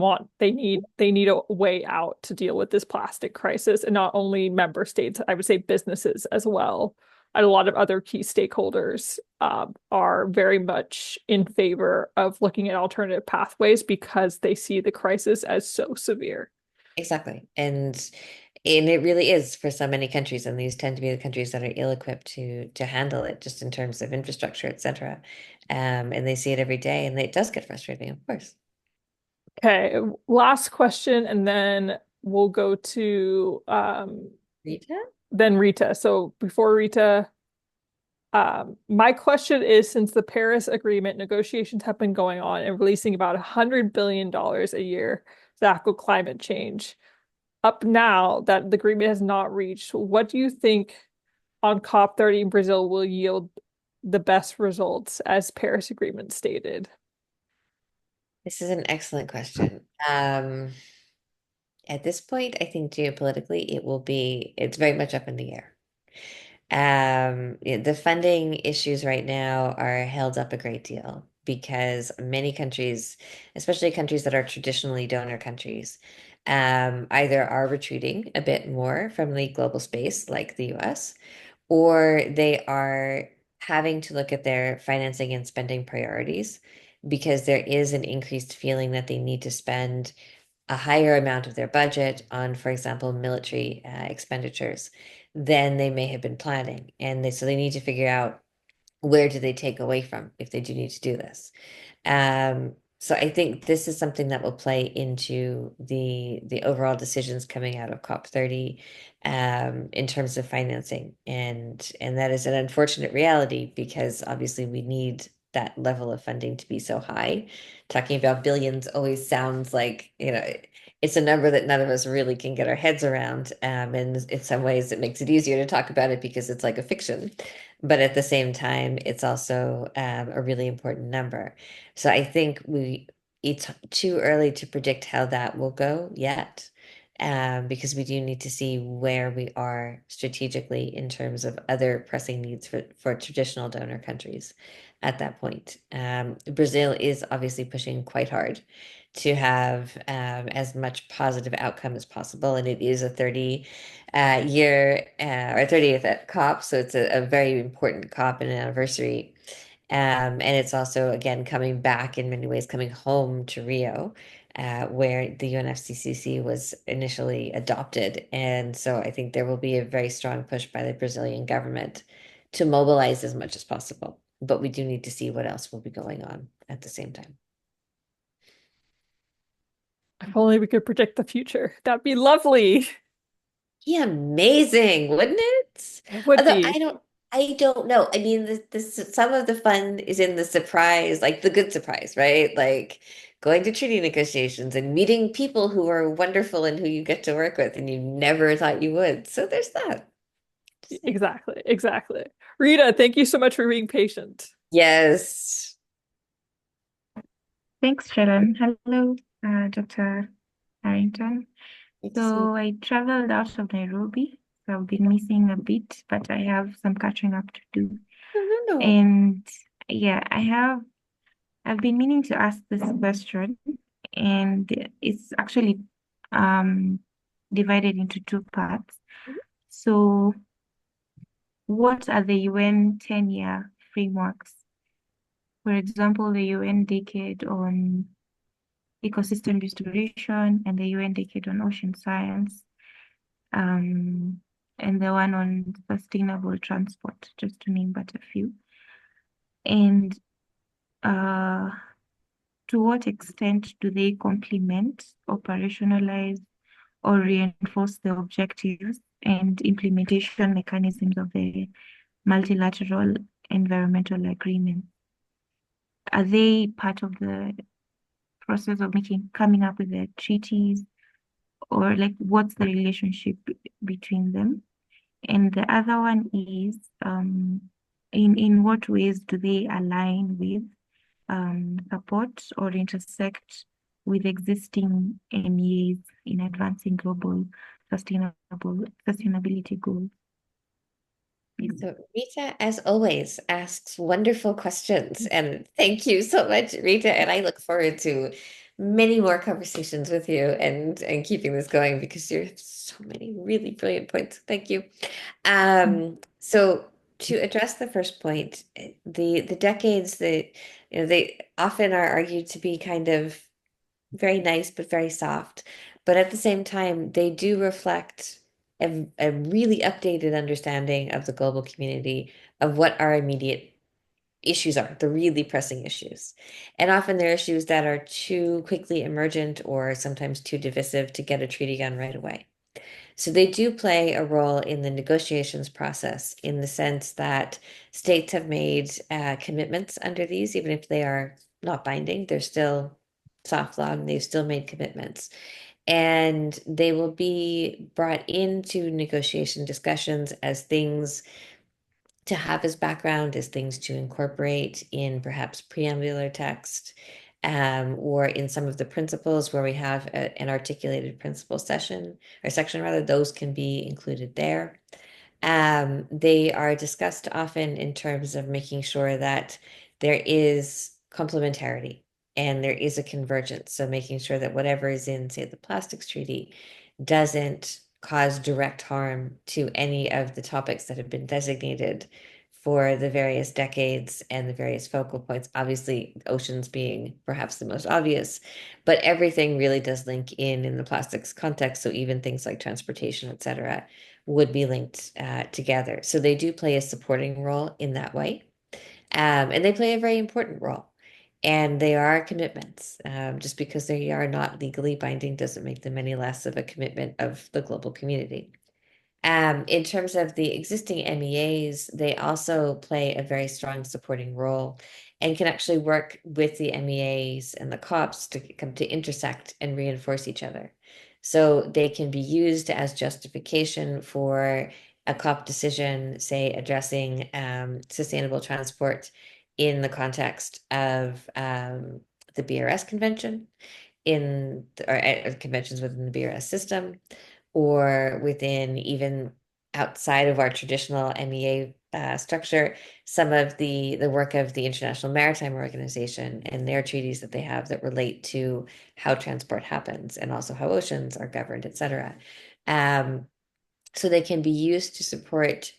need a way out to deal with this plastic crisis, and not only member states, I would say businesses as well. And a lot of other key stakeholders are very much in favor of looking at alternative pathways because they see the crisis as so severe. Exactly. And it really is for so many countries, and these tend to be the countries that are ill-equipped to handle it, just in terms of infrastructure, etc. And they see it every day, and it does get frustrating, of course. Okay, last question, and then we'll go to Rita? then Rita. So before Rita, my question is, since the Paris Agreement negotiations have been going on and releasing about $100 billion a year to tackle climate change, up now that the agreement has not reached, what do you think on COP30 in Brazil will yield the best results as Paris Agreement stated? This is an excellent question. At this point, I think geopolitically it's very much up in the air. The funding issues right now are held up a great deal. because many countries, especially countries that are traditionally donor countries, either are retreating a bit more from the global space, like the US, or they are having to look at their financing and spending priorities because there is an increased feeling that they need to spend a higher amount of their budget on, for example, military expenditures than they may have been planning. And so they need to figure out where do they take away from if they do need to do this. So I think this is something that will play into the overall decisions coming out of COP30 in terms of financing. And that is an unfortunate reality because obviously we need that level of funding to be so high. Talking about billions always sounds like, it's a number that none of us really can get our heads around. And in some ways, it makes it easier to talk about it because it's like a fiction. But at the same time, it's also a really important number. So I think it's too early to predict how that will go yet, because we do need to see where we are strategically in terms of other pressing needs for traditional donor countries at that point. Brazil is obviously pushing quite hard to have as much positive outcome as possible, and it is a 30 year or 30th at COP, so it's a very important COP and an anniversary. And it's also, again, coming back in many ways, coming home to Rio, where the UNFCCC was initially adopted. And so I think there will be a very strong push by the Brazilian government to mobilize as much as possible. But we do need to see what else will be going on at the same time. If only we could predict the future. That'd be lovely. Yeah, amazing, wouldn't it? It would Although be. I don't know. I mean, some of the fun is in the surprise, like the good surprise, right? Like going to treaty negotiations and meeting people who are wonderful and who you get to work with and you never thought you would. So there's that. Exactly, exactly. Rita, thank you so much for being patient. Yes. Thanks, Sharon. Hello, Dr. Harrington. Good to see you. So I traveled out of Nairobi, so I've been missing a bit, but I have some catching up to do. No. And yeah, I've been meaning to ask this question, and it's actually divided into two parts. So what are the UN 10-year frameworks? For example, the UN Decade on Ecosystem Restoration and the UN Decade on Ocean Science, and the one on sustainable transport, just to name but a few. And to what extent do they complement, operationalize, or reinforce the objectives and implementation mechanisms of the Multilateral Environmental Agreement? Are they part of the process of coming up with the treaties, or like what's the relationship between them? And the other one is in what ways do they align with, support, or intersect with existing MEAs in advancing global sustainability goals? So Rita, as always, asks wonderful questions. And thank you so much, Rita. And I look forward to many more conversations with you and keeping this going because you have so many really brilliant points. Thank you. So to address the first point, the decades that they often are argued to be kind of very nice but very soft. But at the same time, they do reflect a really updated understanding of the global community of what our immediate issues are, the really pressing issues. And often they're issues that are too quickly emergent or sometimes too divisive to get a treaty done right away. So they do play a role in the negotiations process in the sense that states have made commitments under these, even if they are not binding, they're still soft law and they've still made commitments. And they will be brought into negotiation discussions as things to have as background, as things to incorporate in perhaps preambular text, or in some of the principles where we have an articulated principle section or section rather, those can be included there. They are discussed often in terms of making sure that there is complementarity and there is a convergence. So making sure that whatever is in, say, the plastics treaty doesn't cause direct harm to any of the topics that have been designated for the various decades and the various focal points, obviously oceans being perhaps the most obvious, but everything really does link in the plastics context. So even things like transportation, et cetera, would be linked together. So they do play a supporting role in that way. And they play a very important role. And they are commitments. Just because they are not legally binding doesn't make them any less of a commitment of the global community. In terms of the existing MEAs, they also play a very strong supporting role and can actually work with the MEAs and the COPs to come to intersect and reinforce each other. So they can be used as justification for a COP decision, say, addressing sustainable transport in the context of the BRS convention or conventions within the BRS system, or within even outside of our traditional MEA structure, some of the work of the International Maritime Organization and their treaties that they have that relate to how transport happens and also how oceans are governed, et cetera. So they can be used to support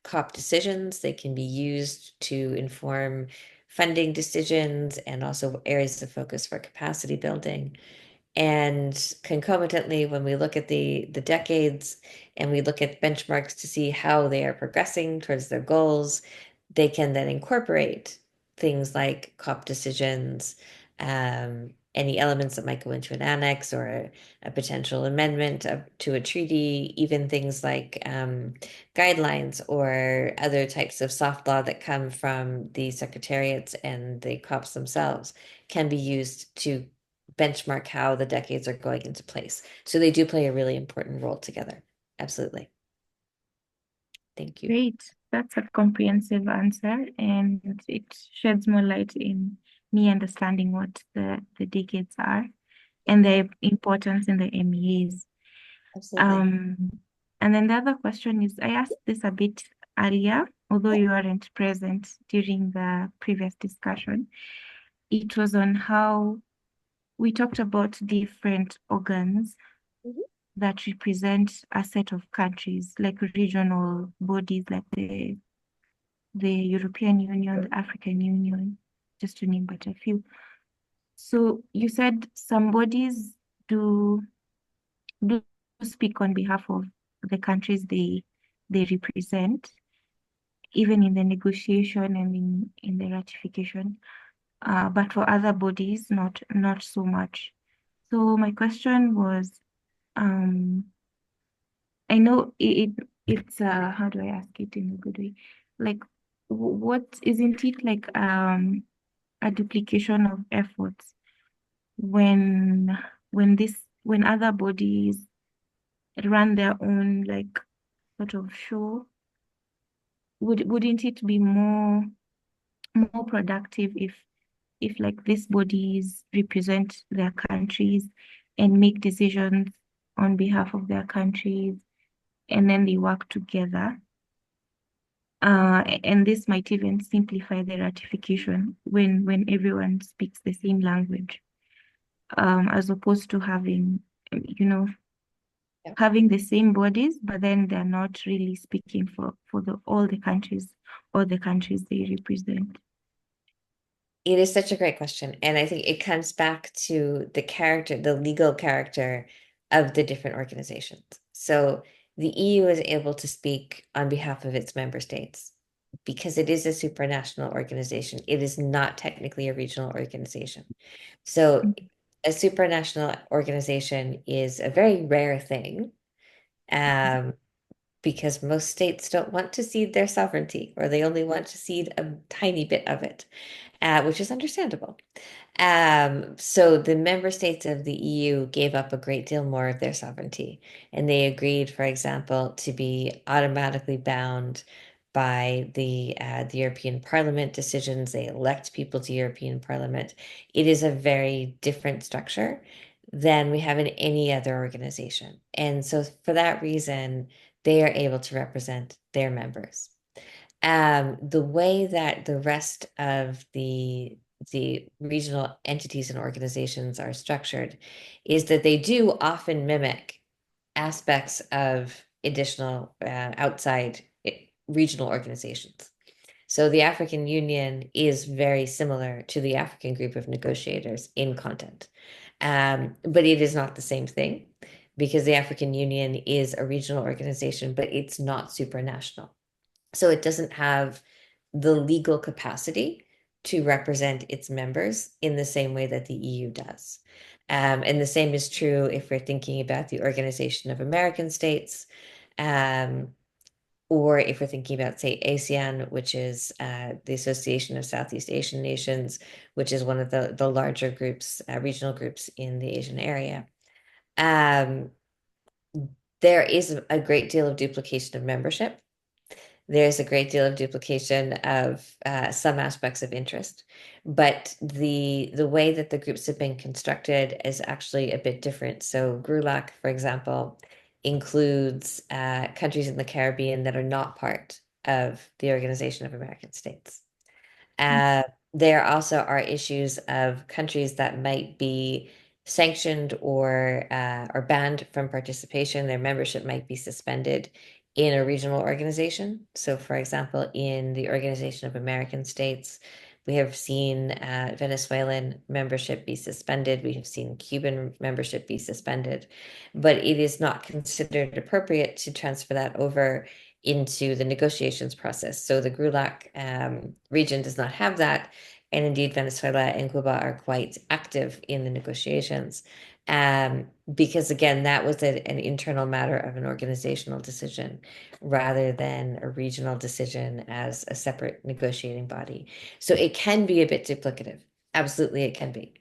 COP decisions. They can be used to inform funding decisions and also areas of focus for capacity building. And concomitantly, when we look at the decades and we look at benchmarks to see how they are progressing towards their goals, they can then incorporate things like COP decisions, any elements that might go into an annex or a potential amendment to a treaty, even things like guidelines or other types of soft law that come from the secretariats and the COPs themselves can be used to benchmark how the decades are going into place. So they do play a really important role together. Absolutely. Thank you. Great. That's a comprehensive answer, and it sheds more light in me understanding what the decades are and their importance in the MEAs. Absolutely. And then the other question is, I asked this a bit earlier, although you weren't present during the previous discussion. It was on how we talked about different organs that represent a set of countries, like regional bodies, like the European Union, the African Union, just to name but a few. So you said some bodies do speak on behalf of the countries they represent, even in the negotiation and in the ratification. But for other bodies, not so much. So my question was, I know it's how do I ask it in a good way? Like, what isn't it like a duplication of efforts when when other bodies run their own like sort of show? Wouldn't it be more productive if like these bodies represent their countries and make decisions on behalf of their countries, and then they work together? And this might even simplify the ratification when everyone speaks the same language, as opposed to having, having the same bodies, but then they're not really speaking for all the countries or the countries they represent. It is such a great question. And I think it comes back to the legal character of the different organizations. So the EU is able to speak on behalf of its member states because it is a supranational organization. It is not technically a regional organization. So a supranational organization is a very rare thing, because most states don't want to cede their sovereignty, or they only want to cede a tiny bit of it, which is understandable. So the member states of the EU gave up a great deal more of their sovereignty, and they agreed, for example, to be automatically bound by the European Parliament decisions. They elect people to European Parliament. It is a very different structure than we have in any other organization. And so for that reason, they are able to represent their members. The way that the rest of the the regional entities and organizations are structured is that they do often mimic aspects of additional outside regional organizations. So the African Union is very similar to the African Group of Negotiators in content. But it is not the same thing because the African Union is a regional organization, but it's not supranational. So it doesn't have the legal capacity to represent its members in the same way that the EU does. And the same is true if we're thinking about the Organization of American States, or if we're thinking about, say, ASEAN, which is the Association of Southeast Asian Nations, which is one of the larger groups, regional groups in the Asian area. There is a great deal of duplication of membership. There's a great deal of duplication of some aspects of interest, but the way that the groups have been constructed is actually a bit different. So GRULAC, for example, includes countries in the Caribbean that are not part of the Organization of American States. There also are issues of countries that might be sanctioned or banned from participation. Their membership might be suspended in a regional organization. So, for example, in the Organization of American States, we have seen Venezuelan membership be suspended. We have seen Cuban membership be suspended, but it is not considered appropriate to transfer that over into the negotiations process. So the GRULAC region does not have that. And indeed, Venezuela and Cuba are quite active in the negotiations. Because again, that was an internal matter of an organizational decision rather than a regional decision as a separate negotiating body. So it can be a bit duplicative. Absolutely, it can be.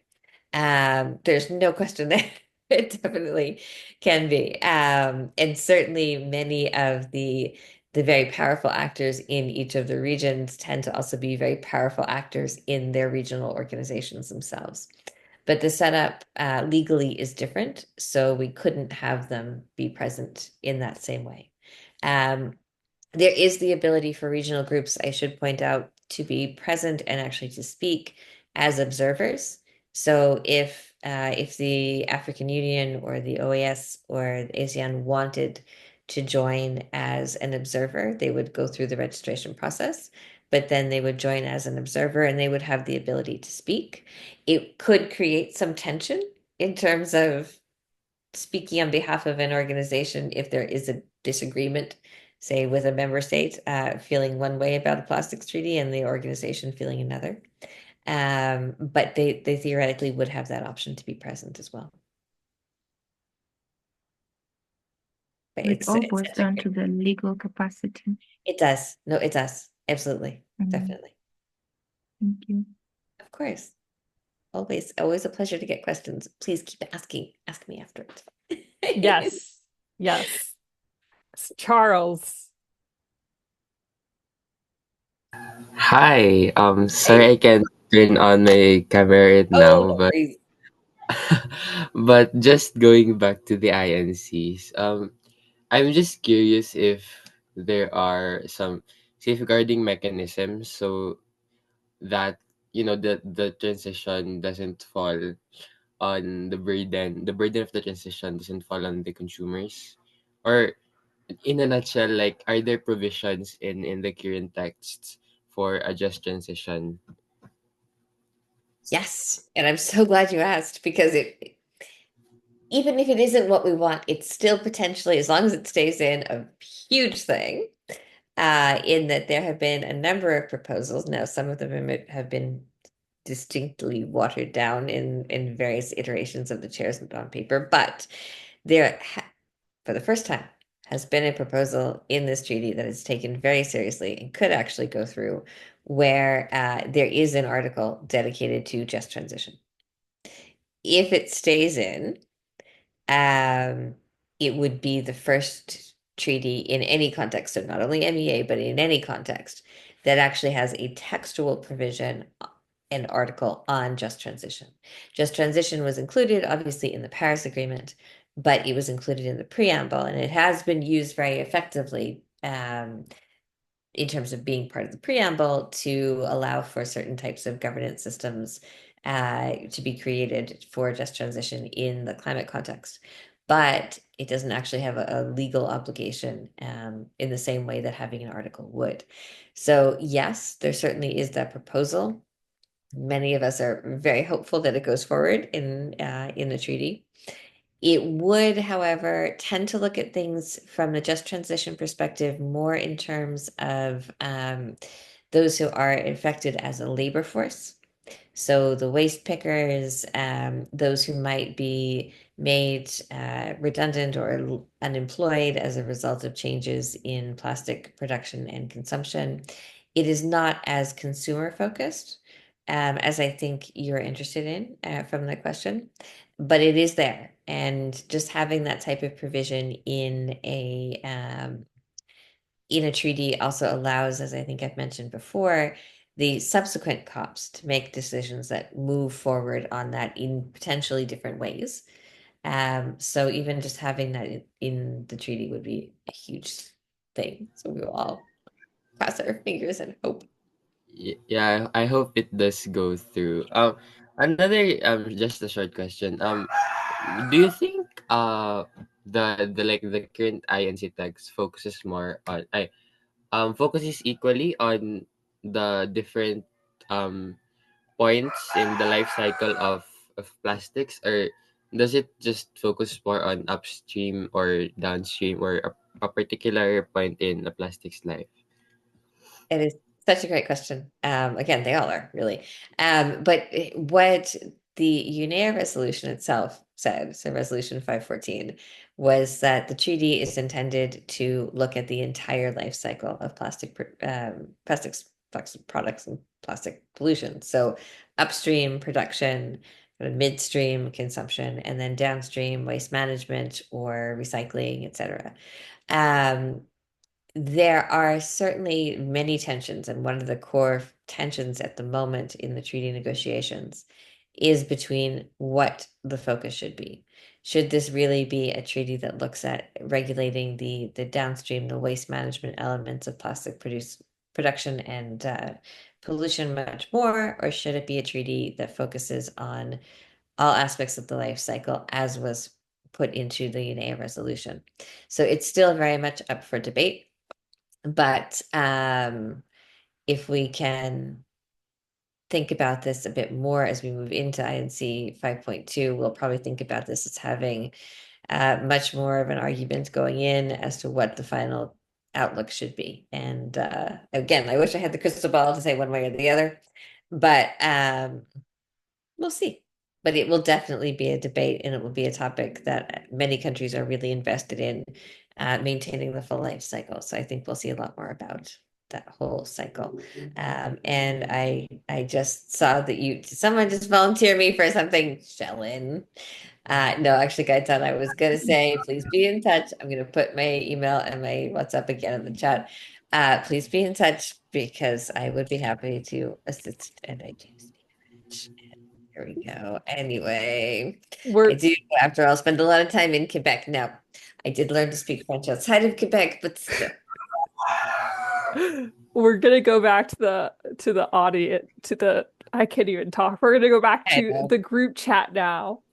There's no question that it definitely can be. And certainly many of the very powerful actors in each of the regions tend to also be very powerful actors in their regional organizations themselves. But the setup legally is different, so we couldn't have them be present in that same way. There is the ability for regional groups, I should point out, to be present and actually to speak as observers. So if the African Union or the OAS or the ASEAN wanted to join as an observer, they would go through the registration process, but then they would join as an observer and they would have the ability to speak. It could create some tension in terms of speaking on behalf of an organization if there is a disagreement, say with a member state feeling one way about a plastics treaty and the organization feeling another. But they theoretically would have that option to be present as well. But It all boils down to the legal capacity. It does. No, it does. Absolutely. Definitely. Thank you. Of course. Always a pleasure to get questions. Please keep asking. Ask me afterwards. Yes. Yes. Charles. Hi. Sorry I can't turn on my camera right now, no but worries. but just going back to the INCs, I'm just curious if there are some safeguarding mechanisms so that the transition doesn't fall on the burden of the transition doesn't fall on the consumers, or in a nutshell, like, are there provisions in the current texts for a just transition? Yes, and I'm so glad you asked because even if it isn't what we want, it's still potentially, as long as it stays in, a huge thing. In that there have been a number of proposals. Now, some of them have been distinctly watered down in various iterations of the chairs on paper, but there, for the first time, has been a proposal in this treaty that is taken very seriously and could actually go through, where there is an article dedicated to just transition. If it stays in, it would be the first treaty in any context, so not only MEA, but in any context, that actually has a textual provision, an article on just transition. Just transition was included, obviously, in the Paris Agreement, but it was included in the preamble, and it has been used very effectively in terms of being part of the preamble to allow for certain types of governance systems to be created for just transition in the climate context. But it doesn't actually have a legal obligation in the same way that having an article would. So yes, there certainly is that proposal. Many of us are very hopeful that it goes forward in the treaty. It would, however, tend to look at things from a just transition perspective more in terms of those who are affected as a labor force. So the waste pickers, those who might be made redundant or unemployed as a result of changes in plastic production and consumption. It is not as consumer focused as I think you're interested in from the question, but it is there. And just having that type of provision in a treaty also allows, as I think I've mentioned before, the subsequent COPs to make decisions that move forward on that in potentially different ways. So even just having that in the treaty would be a huge thing. So we will all cross our fingers and hope. Yeah, I hope it does go through. Another just a short question. Do you think the current INC text focuses more on focuses equally on the different um points in the life cycle of plastics, or does it just focus more on upstream or downstream, or a particular point in a plastic's life? It is such a great question. Again, they all are really. But what the UNEA resolution itself said, so Resolution 514, was that the treaty is intended to look at the entire life cycle of plastics, plastic products, and plastic pollution. So upstream production, midstream consumption, and then downstream waste management or recycling, etc. There are certainly many tensions, and one of the core tensions at the moment in the treaty negotiations is between what the focus should be. Should this really be a treaty that looks at regulating the downstream, the waste management elements of plastic production and pollution much more, or should it be a treaty that focuses on all aspects of the life cycle as was put into the UNEA resolution? So it's still very much up for debate. But if we can think about this a bit more as we move into INC 5.2, we'll probably think about this as having much more of an argument going in as to what the final outlook should be. And again, I wish I had the crystal ball to say one way or the other, but we'll see. But it will definitely be a debate, and it will be a topic that many countries are really invested in maintaining the full life cycle. So I think we'll see a lot more about that whole cycle. And I just saw that someone just volunteered me for something, Shellen. No, actually, Gaetan, I was gonna say, please be in touch. I'm gonna put my email and my WhatsApp again in the chat. Please be in touch because I would be happy to assist, and I do speak French. Here we go. Anyway, I do, after all, spend a lot of time in Quebec. Now, I did learn to speak French outside of Quebec, but still. We're gonna go back to the audience, I can't even talk. We're gonna go back to the group chat now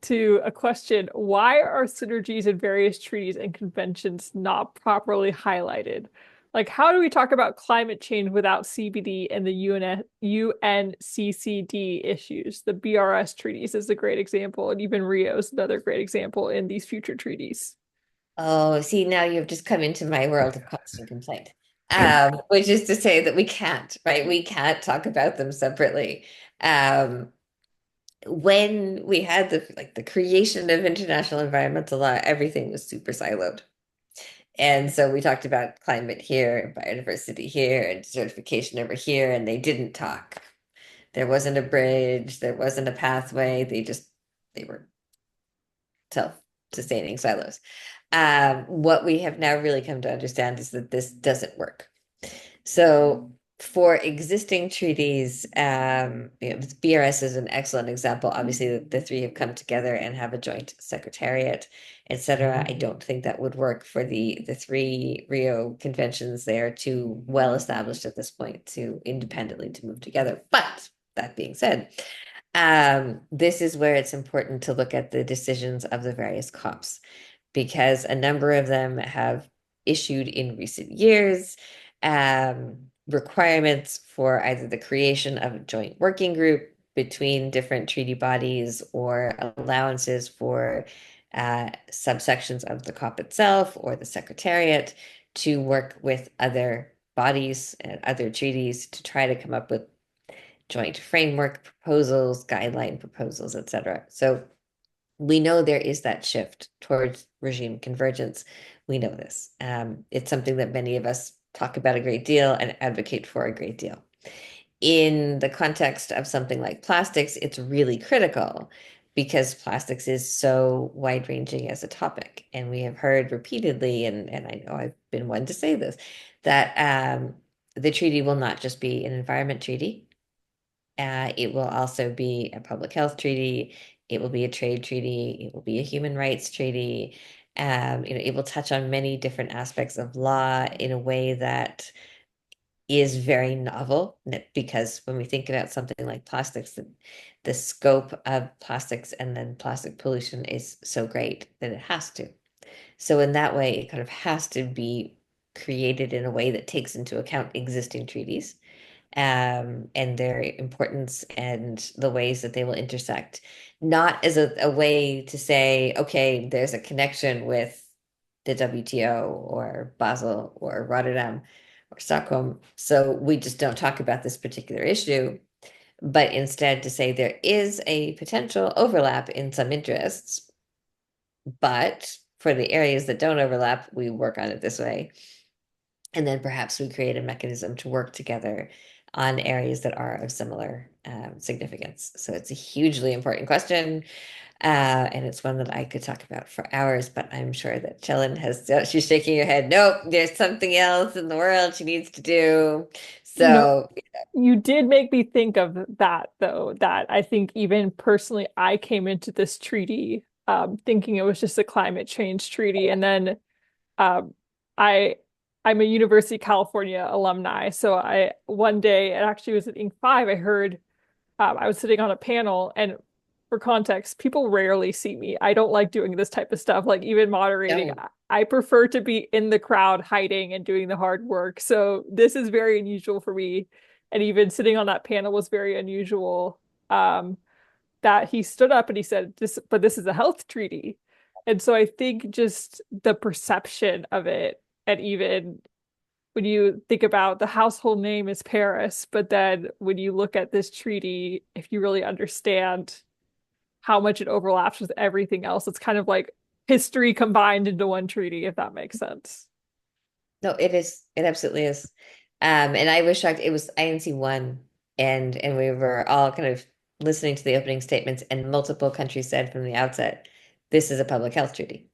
to a question. Why are synergies in various treaties and conventions not properly highlighted? Like, how do we talk about climate change without CBD and the UNCCD issues? The BRS treaties is a great example, and even Rio is another great example in these future treaties. Oh, see, now you've just come into my world of constant complaint, which is to say that we can't, right? We can't talk about them separately. When we had the creation of international environmental law, everything was super siloed. And so we talked about climate here, biodiversity here, and desertification over here, and they didn't talk. There wasn't a bridge, there wasn't a pathway. They were self-sustaining silos. What we have now really come to understand is that this doesn't work. So for existing treaties, BRS is an excellent example. Obviously, the three have come together and have a joint secretariat, etc. I don't think that would work for the three Rio conventions. They are too well established at this point to independently to move together. But that being said, this is where it's important to look at the decisions of the various COPs, because a number of them have issued in recent years requirements for either the creation of a joint working group between different treaty bodies or allowances for subsections of the COP itself or the Secretariat to work with other bodies and other treaties to try to come up with joint framework proposals, guideline proposals, etc. So we know there is that shift towards regime convergence. We know this. It's something that many of us talk about a great deal and advocate for a great deal. In the context of something like plastics, it's really critical because plastics is so wide-ranging as a topic. And we have heard repeatedly, and I know I've been one to say this, that the treaty will not just be an environment treaty. It will also be a public health treaty. It will be a trade treaty. It will be a human rights treaty. It will touch on many different aspects of law in a way that is very novel, because when we think about something like plastics, the scope of plastics and then plastic pollution is so great that it has to. So in that way, it kind of has to be created in a way that takes into account existing treaties and their importance and the ways that they will intersect, not as a way to say, okay, there's a connection with the WTO or Basel or Rotterdam or Stockholm. So we just don't talk about this particular issue, but instead to say there is a potential overlap in some interests, but for the areas that don't overlap, we work on it this way. And then perhaps we create a mechanism to work together on areas that are of similar significance. So it's a hugely important question. And it's one that I could talk about for hours, but I'm sure that Chellen she's shaking her head. Nope, there's something else in the world she needs to do. So, you did make me think of that, though, that I think even personally, I came into this treaty thinking it was just a climate change treaty. And then um, I I'm a University of California alumni. So one day, it actually was at Inc. 5, I heard I was sitting on a panel, and for context, people rarely see me. I don't like doing this type of stuff, like even moderating. No. I prefer to be in the crowd hiding and doing the hard work. So this is very unusual for me. And even sitting on that panel was very unusual. That he stood up and he said, but this is a health treaty. And so I think just the perception of it, and even when you think about the household name is Paris, but then when you look at this treaty, if you really understand how much it overlaps with everything else, it's kind of like history combined into one treaty, if that makes sense. No, it is. It absolutely is. And I was shocked. It was INC 1, and we were all kind of listening to the opening statements, and multiple countries said from the outset, this is a public health treaty.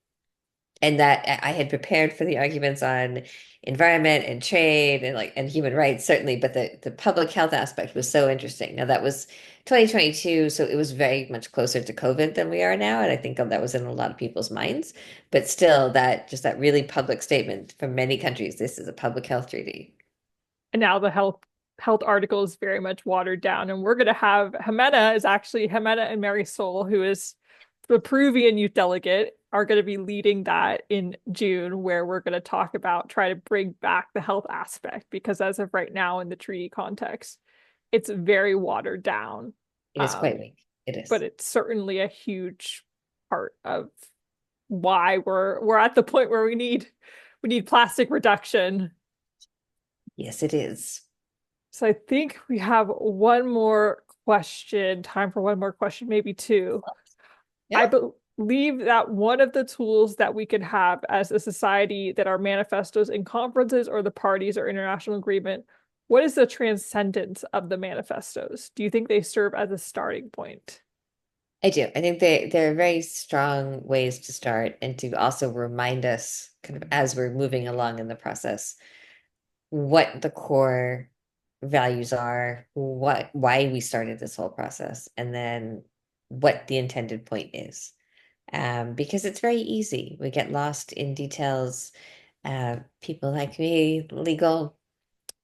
And that I had prepared for the arguments on environment and trade and human rights, certainly, but the public health aspect was so interesting. Now that was 2022, so it was very much closer to COVID than we are now, and I think that was in a lot of people's minds. But still, that really public statement from many countries, this is a public health treaty. And now the health article is very much watered down, and we're going to have Jimena and Marisol, who is the Peruvian youth delegate, are going to be leading that in June, where we're going to talk about try to bring back the health aspect, because as of right now in the treaty context, it's very watered down. It is quite weak. It is. But it's certainly a huge part of why we're at the point where we need plastic reduction. Yes, it is. So I think we have one more question, time for one more question, maybe two. Yeah. I believe that one of the tools that we could have as a society that are manifestos in conferences or the parties or international agreement, what is the transcendence of the manifestos? Do you think they serve as a starting point? I do. I think they're very strong ways to start, and to also remind us kind of as we're moving along in the process what the core values are, why we started this whole process, and then what the intended point is. Because it's very easy. We get lost in details. People like me, legal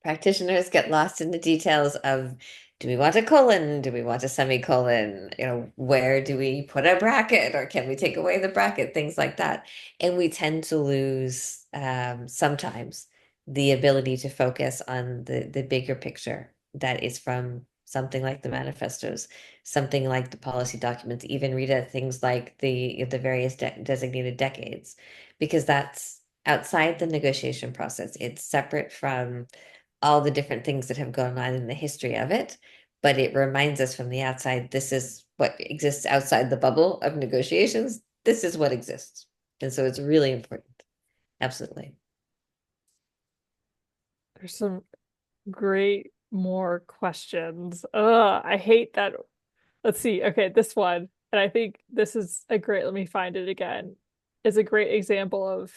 practitioners, get lost in the details of, do we want a colon? Do we want a semicolon? Where do we put a bracket, or can we take away the bracket? Things like that. And we tend to lose sometimes the ability to focus on the bigger picture that is from something like the manifestos, something like the policy documents, even read things like the various designated decades, because that's outside the negotiation process. It's separate from all the different things that have gone on in the history of it, but it reminds us from the outside, this is what exists outside the bubble of negotiations. This is what exists. And so it's really important. Absolutely. There's some great more questions. I hate that. Let's see. Okay, this one. And I think this is a great, let me find it again, is a great example of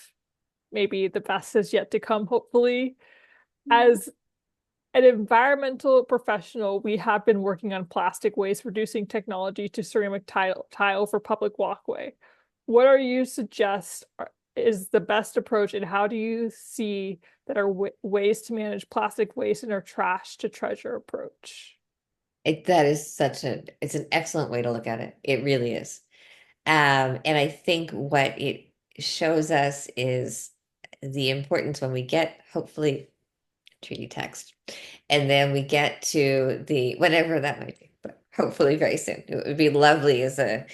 maybe the best is yet to come, hopefully. As an environmental professional, we have been working on plastic waste reducing technology to ceramic tile for public walkway. What are you suggest is the best approach, and how do you see that are ways to manage plastic waste in our trash to treasure approach? That is it's an excellent way to look at it. It really is. And I think what it shows us is the importance when we get, hopefully, treaty text, and then we get to the whatever that might be, but hopefully very soon. It would be lovely as a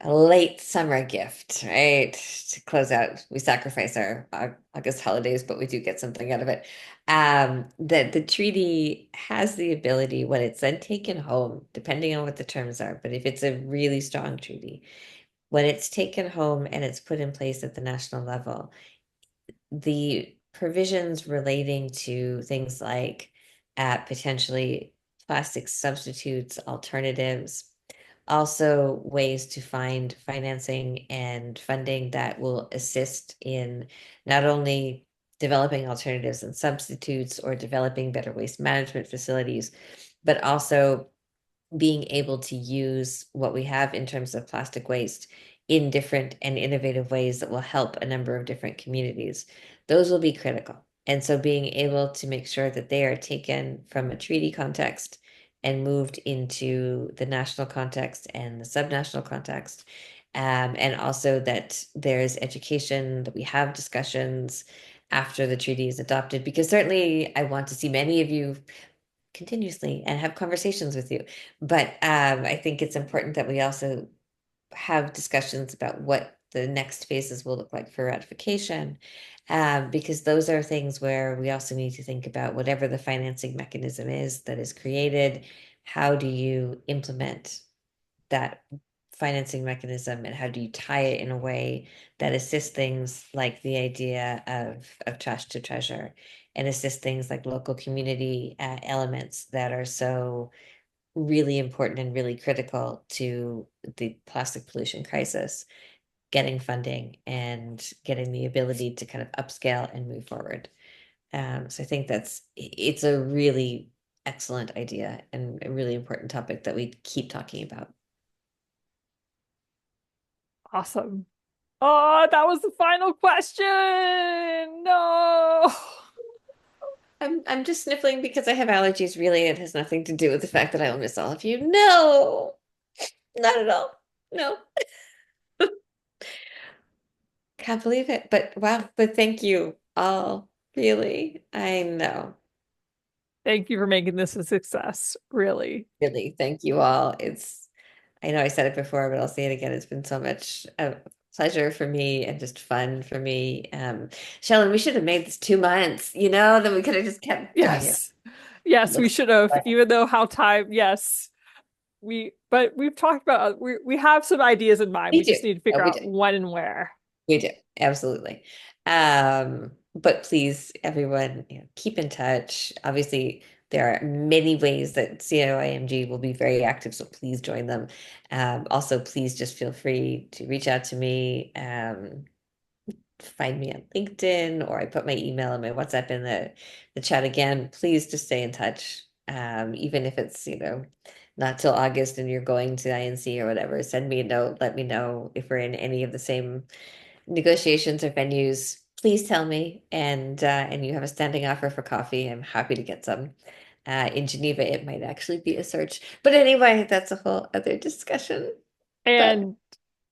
late summer gift, right? To close out, we sacrifice our August holidays, but we do get something out of it. That the treaty has the ability, when it's then taken home, depending on what the terms are, but if it's a really strong treaty, when it's taken home and it's put in place at the national level, the provisions relating to things like potentially plastic substitutes, alternatives, also ways to find financing and funding that will assist in not only developing alternatives and substitutes or developing better waste management facilities, but also being able to use what we have in terms of plastic waste in different and innovative ways that will help a number of different communities. Those will be critical. And so being able to make sure that they are taken from a treaty context and moved into the national context and the subnational context. And also that there's education, that we have discussions after the treaty is adopted, because certainly I want to see many of you continuously and have conversations with you. But I think it's important that we also have discussions about what the next phases will look like for ratification, because those are things where we also need to think about whatever the financing mechanism is that is created, how do you implement that financing mechanism, and how do you tie it in a way that assists things like the idea of trash to treasure, and assist things like local community elements that are so really important and really critical to the plastic pollution crisis, getting funding and getting the ability to kind of upscale and move forward. So I think it's a really excellent idea and a really important topic that we keep talking about. Awesome. Oh, that was the final question. No. I'm just sniffling because I have allergies, really. It has nothing to do with the fact that I will miss all of you. No, not at all. No. Can't believe it. But wow, but thank you all. Really. I know. Thank you for making this a success. Really. Really, thank you all. I know I said it before, but I'll say it again. It's been so much pleasure for me and just fun for me. Shellen, we should have made this 2 months, then we could have just kept talking. Yes. Yes, we should have, even though yes. But we've talked about, we have some ideas in mind. We just need to figure out when and where. We do, absolutely. But please, everyone, keep in touch. Obviously, there are many ways that CYMG will be very active, so please join them. Also, please just feel free to reach out to me. find me on LinkedIn, or I put my email and my WhatsApp in the chat again. Please just stay in touch. Even if it's, not till August and you're going to INC or whatever, send me a note, let me know if we're in any of the same negotiations or venues. Please tell me, and you have a standing offer for coffee. I'm happy to get some. In Geneva, it might actually be a search. But anyway, that's a whole other discussion. But And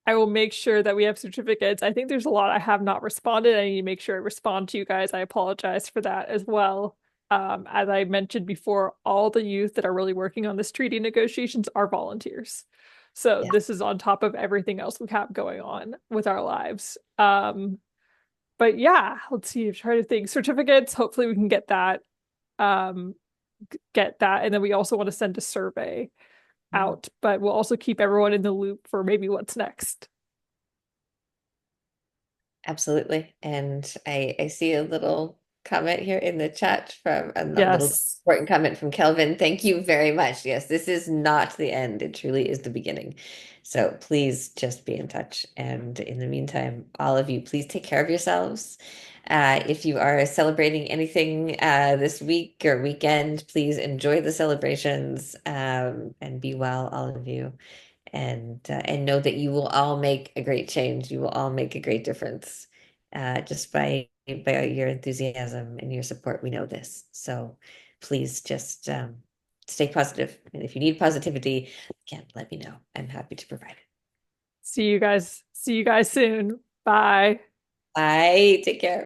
I will make sure that we have certificates. I think there's a lot I have not responded. I need to make sure I respond to you guys. I apologize for that as well. As I mentioned before, all the youth that are really working on this treaty negotiations are volunteers. So yeah, this is on top of everything else we have going on with our lives. But yeah, let's see, try to think. Certificates, hopefully we can get that. Um, and then we also want to send a survey out, but we'll also keep everyone in the loop for maybe what's next. absolutely. And I see a little comment here in the chat from a little Yes. important comment from Kelvin. Thank you very much. Yes, this is not the end. It truly is the beginning. So please just be in touch. And in the meantime, all of you, please take care of yourselves. If you are celebrating anything this week or weekend, please enjoy the celebrations, and be well, all of you. And know that you will all make a great change. You will all make a great difference, just by your enthusiasm and your support. We know this. So please just stay positive. And if you need positivity, again, let me know. I'm happy to provide it. See you guys soon. Bye. Bye. Take care.